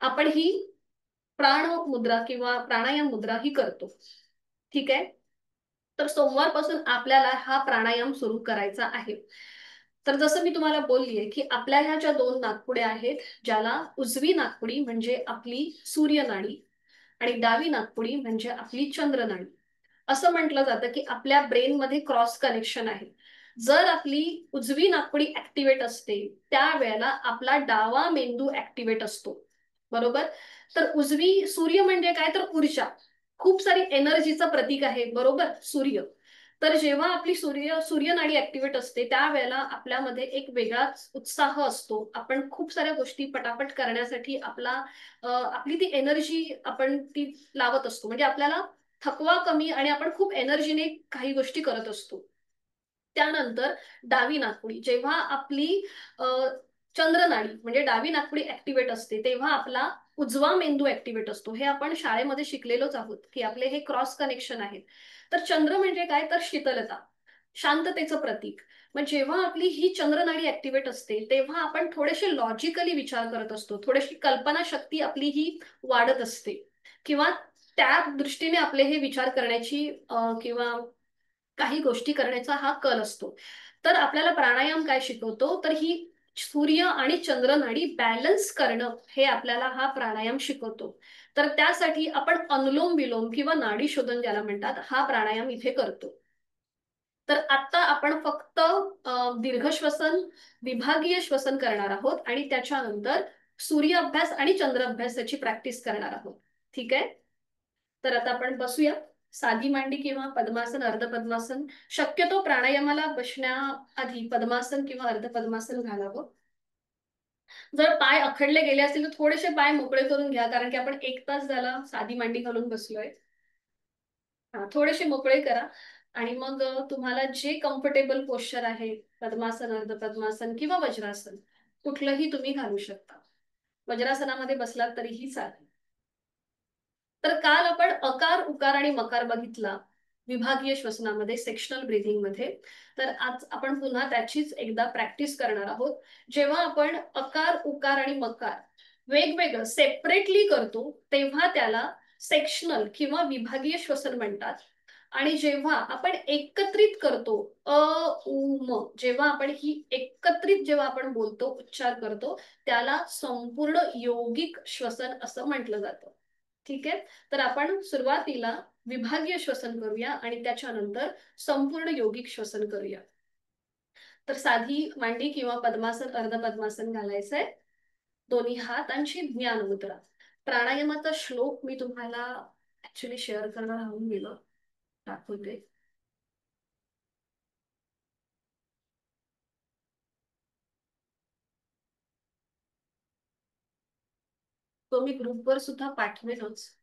आपण ही प्राण मुद्रा किंवा प्राणायाम मुद्रा ही करतो. ठीक आहे. तर सोमवारपासून आपल्याला हा प्राणायाम सुरू करायचा आहे. तर जसं मी तुम्हाला बोललीये की आपल्या ह्या ज्या दोन नाकपुड्या आहेत, ज्याला उजवी नाकपुडी म्हणजे आपली सूर्य नाडी आणि डावी नाकपुडी म्हणजे आपली चंद्र नाडी, असं म्हटलं जातं की आपल्या ब्रेनमध्ये क्रॉस कनेक्शन आहे. जर आपली उजवी नाकपुडी ऍक्टिव्हेट असते त्यावेळेला आपला डावा मेंदू ऍक्टिव्हेट असतो, बरोबर. तर उजवी, सूर्य म्हणजे काय, तर ऊर्जा, खूप सारी एनर्जीचं प्रतीक आहे बरोबर सूर्य. तर जेव्हा आपली सूर्य नाडी ऍक्टिव्हेट असते त्यावेळेला आपल्यामध्ये एक वेगळाच उत्साह असतो, आपण खूप साऱ्या गोष्टी पटापट करण्यासाठी आपली ती एनर्जी आपण ती लावत असतो, म्हणजे आपल्याला थकवा कमी आणि आपण खूप एनर्जीने काही गोष्टी करत असतो. त्यानंतर डावी नाकपुडी, जेव्हा आपली चंद्र नाडी म्हणजे डावी नाकपुडी ऍक्टिव्हेट असते तेव्हा आपला उजवा मेंदू ऍक्टिव्हेट असतो. हे आपण शाळेमध्ये शिकलेलोच आहोत की आपले हे क्रॉस कनेक्शन आहेत. तर चंद्र म्हणजे काय, तर शीतलता, शांततेचं प्रतीक. मग जेव्हा आपली ही चंद्र नाडी ऍक्टिव्हेट असते तेव्हा आपण थोडेसे लॉजिकली विचार करत असतो, थोडीशी कल्पना शक्ती आपली ही वाढत असते किंवा त्या दृष्टीने आपले हे विचार करण्याची किंवा काही गोष्टी करण्याचा हा कल असतो. तर आपल्याला प्राणायाम काय शिकवतो, तर ही सूर्य आणि चंद्र नाडी बॅलन्स करणं हे आपल्याला हा प्राणायाम शिकवतो. तर त्यासाठी आपण अनुलोम विलोम किंवा नाडी शोधन ज्याला म्हणतात, हा प्राणायाम इथे करतो. तर आता आपण फक्त दीर्घ श्वसन, विभागीय श्वसन करणार आहोत आणि त्याच्यानंतर सूर्य अभ्यास आणि चंद्र अभ्यासाची प्रॅक्टिस करणार आहोत. ठीक आहे. तर आता आपण बसूया. साधी मांडी किंवा पद्मासन, अर्ध पद्मासन. शक्यतो प्राणायामाला बसण्याआधी पद्मासन किंवा अर्ध पद्मासन घालावं. जर पाय अखडले गेले असतील तर थोडेसे पाय मोकळे करून घ्या, कारण की आपण 1 तास झाला साधी मांडी घालून बसलोय. थोडेसे मोकळे करा आणि मग तुम्हाला जे कम्फर्टेबल पोश्चर आहे, पद्मासन, अर्ध पद्मासन किंवा वज्रासन, कुठलंही तुम्ही घालू शकता. वज्रासनामध्ये बसलात तरीही चालेल. तर काल आपण अकार, उकार आणि मकार बघितला विभागीय श्वसनामध्ये, सेक्शनल ब्रीथिंग मध्ये. तर आज आपण पुन्हा त्याचीच एकदा प्रॅक्टिस करणार आहोत. जेव्हा आपण अकार, उकार आणि मकार वेगवेगळं सेपरेटली करतो तेव्हा त्याला सेक्शनल किंवा विभागीय श्वसन म्हणतात. आणि जेव्हा आपण एकत्रित करतो, अ उ म, जेव्हा आपण ही एकत्रित जेव्हा आपण बोलतो, उच्चार करतो, त्याला संपूर्ण यौगिक श्वसन असं म्हटलं जातं. ठीक आहे. तर आपण सुरुवातीला विभागीय श्वसन करूया आणि त्याच्यानंतर संपूर्ण यौगिक श्वसन करूया. तर साधी मांडी किंवा पद्मासन, अर्ध पद्मासन घालायचंय. दोन्ही हातांची ज्ञान मुद्रा. प्राणायामाचा श्लोक मी तुम्हाला ऍक्च्युली शेअर करणं राहून गेलं, दाखवते. तो मी ग्रुपवर सुद्धा पाठवेनच.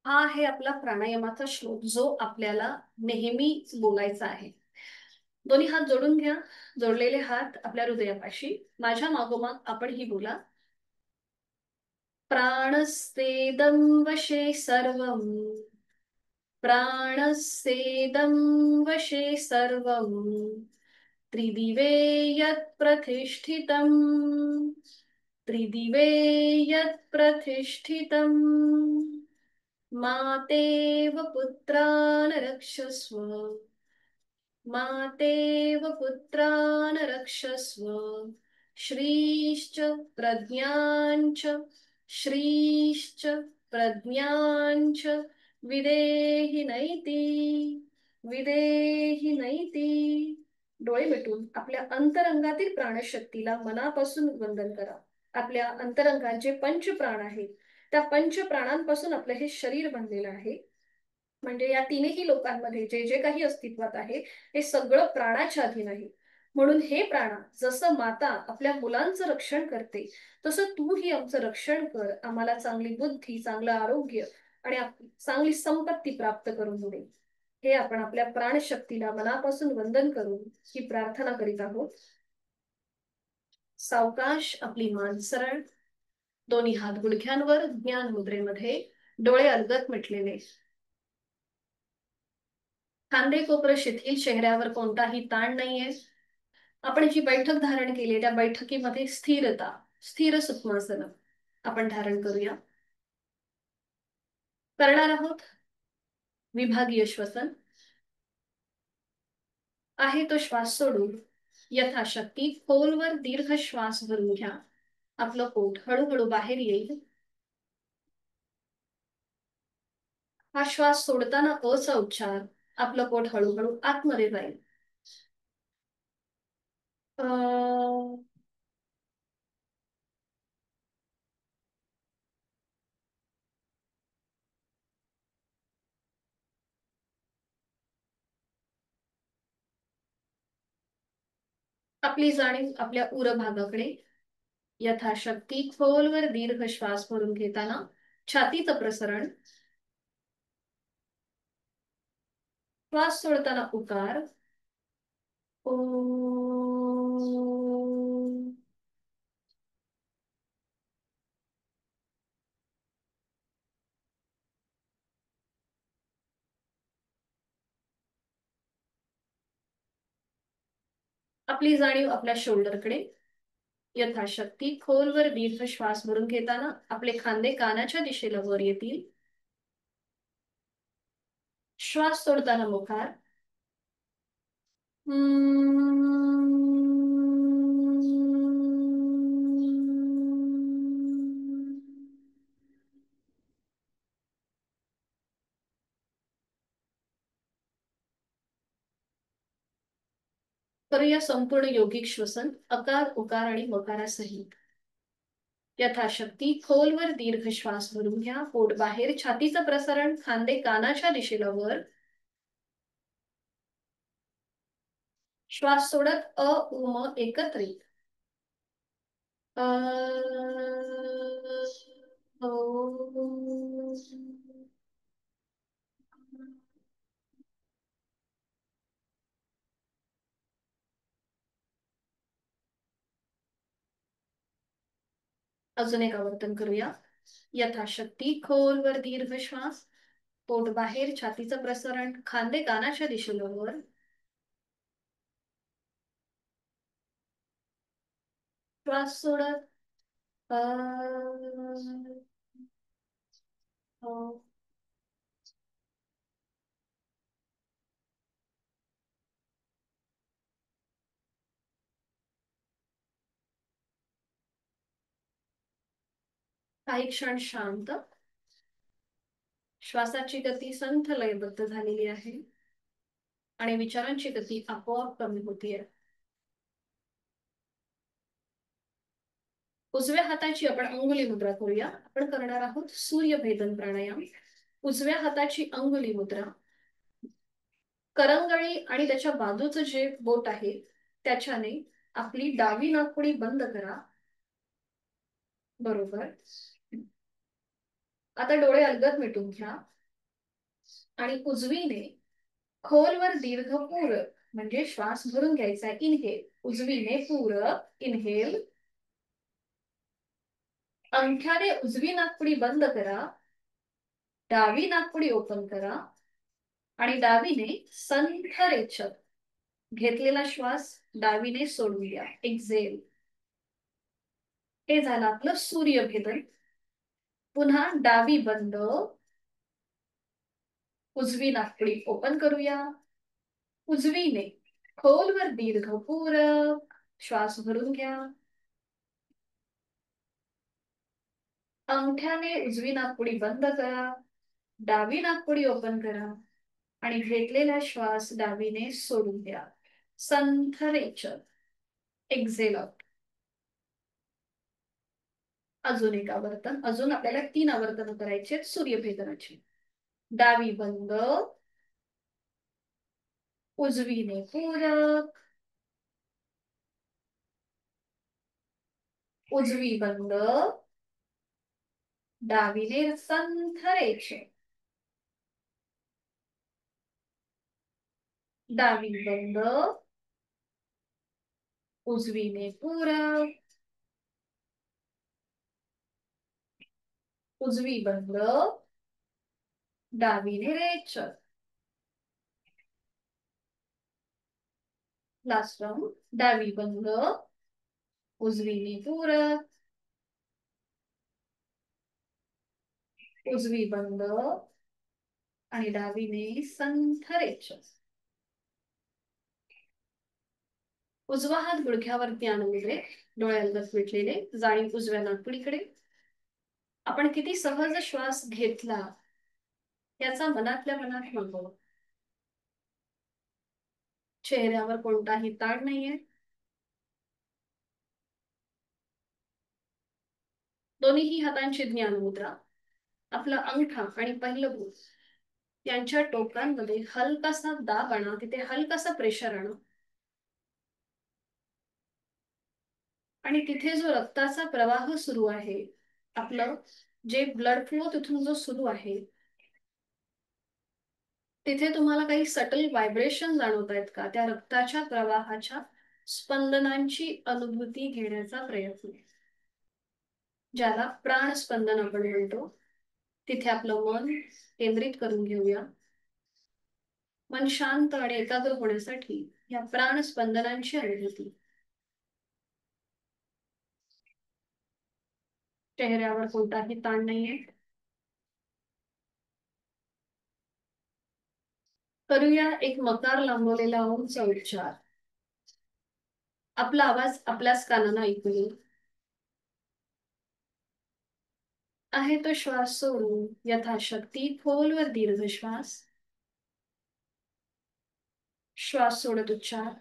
हा आहे आपला प्राणायामाचा श्लोक, जो आपल्याला नेहमी बोलायचा आहे. दोन्ही हात जोडून घ्या. जोडलेले हात आपल्या हृदयापाशी. माझ्या मागोमाग आपण ही बोला. प्राणस्तेदं वशे सर्वम्, प्राणस्तेदं वशे सर्वम्, त्रिदिवे यत् प्रतिष्ठितम्, त्रिदिवे यत् प्रतिष्ठितम्, मातेव पुत्रान् रक्षस्व, मातेव पुत्रान् रक्षस्व, श्रीश्च प्रज्ञाञ्च, श्रीश्च प्रज्ञाञ्च विदेहि नैति, विदेहि नैति. डोळे मिटून आपल्या अंतरंगातील प्राणशक्तीला मनापासून वंदन करा. आपल्या अंतरंगात जे पंचप्राण आहेत, त्या पंचप्राणांपासून आपलं हे शरीर बनलेलं आहे. म्हणजे या तीनही लोकांमध्ये जे जे काही अस्तित्वात आहे, हे सगळं प्राणाच्या अधीन आहे. म्हणून हे प्राणा, जसं माता आपल्या मुलांचं रक्षण करते, तसं तूही आमचं रक्षण कर. आम्हाला चांगली बुद्धी, चांगलं आरोग्य आणि चांगली संपत्ती प्राप्त करून दे. हे आपण आपल्या प्राणशक्तीला मनापासून वंदन करून ही प्रार्थना करीत आहोत. सावकाश आपली मान सरळ, दोन्ही हात गुडघ्यांवर ज्ञान मुद्रेमध्ये, डोळे अलगद मिटलेले. खांदे कोपर शिथिल, चेहऱ्यावर कोणताही ताण नाहीये. आपण जी बैठक धारण केली त्या बैठकीमध्ये स्थिरता, स्थिर सुखमासन आपण धारण करूया. करणार आहोत विभागीय श्वसन. आहे तो श्वास सोडून यथाशक्ती खोलवर दीर्घ श्वास भरून घ्या. आपलं पोट हळूहळू बाहेर येईल. हा श्वास सोडताना अचा उच्चार, आपलं पोट हळूहळू आतमध्ये जाईल. आपली जाणीव आपल्या उर भागाकडे. यथाशक्ती खोलवर दीर्घ श्वास भरून घेताना छातीचं प्रसरण. श्वास सोडताना उकार. ओ. आपली जाणीव आपल्या शोल्डरकडे. यथाशक्ती खोलवर दीर्घ श्वास भरून घेताना आपले खांदे कानाच्या दिशेला वर येतील. श्वास सोडताना मुखार. करूया संपूर्ण योगिक श्वसन अकार, उकार आणि मकारासहित. यथाशक्ती खोलवर दीर्घ श्वास भरून घ्या. पोट बाहेर, छातीचं प्रसारण, खांदे कानाच्या दिशेला वर. श्वास सोडत अ उ म एकत्रित. अ, ओ. अजून एक आवर्तन करूया. यथाशक्ती खोलवर दीर्घ श्वास. पोट बाहेर, छातीचं प्रसरण, खांदे कानाच्या दिशेला वर. श्वास सोडत काही क्षण शांत. श्वासाची गती संथ लयबद्ध झालेली आहे आणि विचारांची गती आपोआप कमी होतीये. उजव्या हाताची आपण अंगुली मुद्रा करूया. आपण करणार आहोत सूर्यभेदन प्राणायाम. उजव्या हाताची अंगुली मुद्रा. करंगळी आणि त्याच्या बाजूचं जे बोट आहे त्याच्याने आपली डावी नाकपुडी बंद करा. बरोबर. आता डोळे अलगद मिटून घ्या आणि उजवीने खोलवर दीर्घ पूरक म्हणजे श्वास भरून घ्यायचा. इनहेल. उजवीने पूरक इनहेल. अंगठ्याने उजवी नाकपुडी बंद करा. डावी नाकपुडी ओपन करा आणि डावीने संथ रेचक. घेतलेला श्वास डावीने सोडून द्या. एक्झेल. हे झालं आपलं सूर्यभेदन. पुन्हा डावी बंद. उजवी नाकपुडी ओपन करूया. उजवीने खोलवर दीर्घ पूरक श्वास भरून घ्या. अंगठ्याने उजवी नाकपुडी बंद करा. डावी नाकपुडी ओपन करा आणि घेतलेला श्वास डावीने सोडून द्या. संथ रेचक. Exhale out. अजून एक आवर्तन. अजून आपल्याला 3 आवर्तन करायचे सूर्यभेदनाची. डावी बंद. उजवीने पूरक. उजवी बंद. डावीने संथ रेचक. डावी बंद. उजवीने पूरक. उजवी बंद. डावीने रेचक. Last round. डावी बंद. उजवीने पूरक. उजवी बंद आणि डावीने संथ रेचक. उजवा हात गुडघ्यावरती आणून दे. डोळे अलगद मिटलेले. जाणीव उजव्या नाकपुडीकडे. आपण किती सहज श्वास घेतला याचा मनातल्या मनात अनुभव. चेहऱ्यावर कोणताही ताण नाहीये. दोन्ही हातांची ज्ञान मुद्रा. आपला अंगठा आणि पहिलं बोट यांच्या टोकांमध्ये हलकासा दाब आणा. तिथे हलकासा प्रेशर आणा आणि तिथे जो रक्ताचा प्रवाह सुरू आहे, आपलं जे ब्लड फ्लो तिथून जो सुरू आहे, तिथे तुम्हाला काही सटल व्हायब्रेशन जाणवत आहेत का? त्या रक्ताच्या प्रवाहाच्या स्पंदनांची अनुभूती घेण्याचा प्रयत्न, ज्याला प्राणस्पंदन आपण म्हणतो, तिथे आपलं मन केंद्रित करून घेऊया. मन शांत आणि एकाग्र होण्यासाठी या प्राणस्पंदनांची अनुभूती. चेहऱ्यावर कोणताही ताण नाहीये. करूया एक मकार लांबवलेला ओमचा उच्चार. आपला आवाज आपल्याच कानांना ऐकू येईल. आहे तो श्वास सोडून यथाशक्ती खोलवर दीर्घ श्वास. श्वास सोडत उच्चार.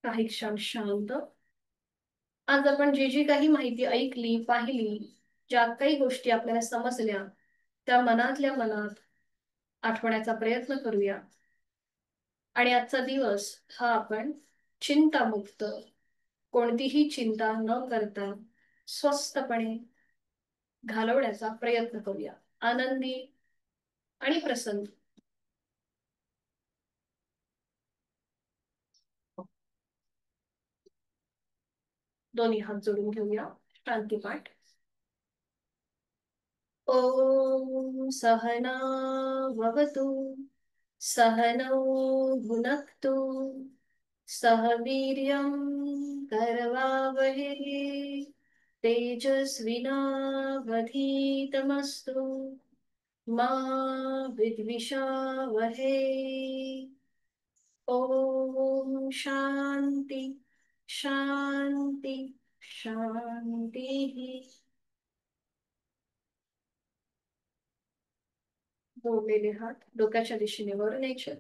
काही क्षण शांत. आज आपण जी जी काही माहिती ऐकली, पाहिली, ज्या काही गोष्टी आपल्याला समजल्या, त्या मनातल्या मनात आठवण्याचा प्रयत्न करूया. आणि आजचा दिवस हा आपण चिंतामुक्त, कोणतीही चिंता न करता स्वस्तपणे घालवण्याचा प्रयत्न करूया. आनंदी आणि प्रसन्न. दोन्ही हात जोडून घेऊया. शांतीपाठ. ओम सहना भवतु, सहनौ भुनक्तु, सह वीर्यं करवावहै, तेजस्विनावधीतमस्तु मा विद्विषावहै. ओम शांती शांती शांती. जोडलेले हात डोक्याच्या दिशेने वर न्यायचे.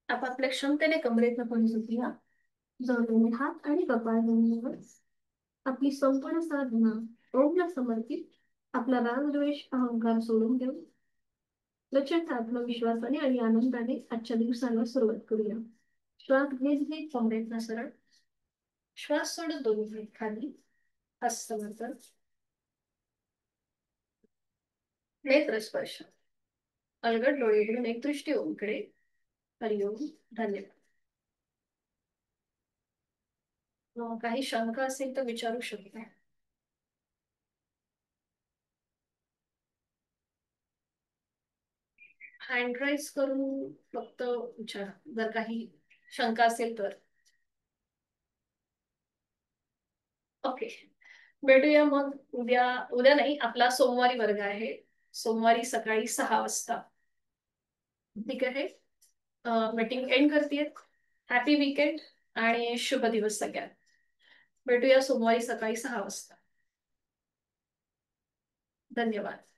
आपापल्या क्षमतेने कमरेतनं पण झुकूया. जोडलेले हात आणि कपाळ जमिनीवर. आपली संपूर्ण साधना ओमला समर्पित. आपला रागद्वेष अहंकार सोडून देऊ. प्रचंड आत्मविश्वासाने आणि आनंदाने आजच्या दिवसाला सुरुवात करूया. श्वास घेत घेत कमरेतनं सरळ. श्वास सोडून दोन्ही हात खाली. हस्तवर्तन. नेत्र स्पर्श. अलगद डोळे उघडून एक दृष्टी ओमकडे. हरिओम. धन्यवाद. काही शंका असेल तर विचारू शकता. हँड राईज करून फक्त विचारा जर काही शंका असेल तर. ओके. भेटूया मग उद्या. उद्या नाही, आपला सोमवारी वर्ग आहे. सोमवारी सकाळी 6 वाजता. ठीक आहे. मीटिंग एंड करते. हॅपी वीकेंड आणि शुभ दिवस सगळ्यात. भेटूया सोमवारी सकाळी 6 वाजता. धन्यवाद.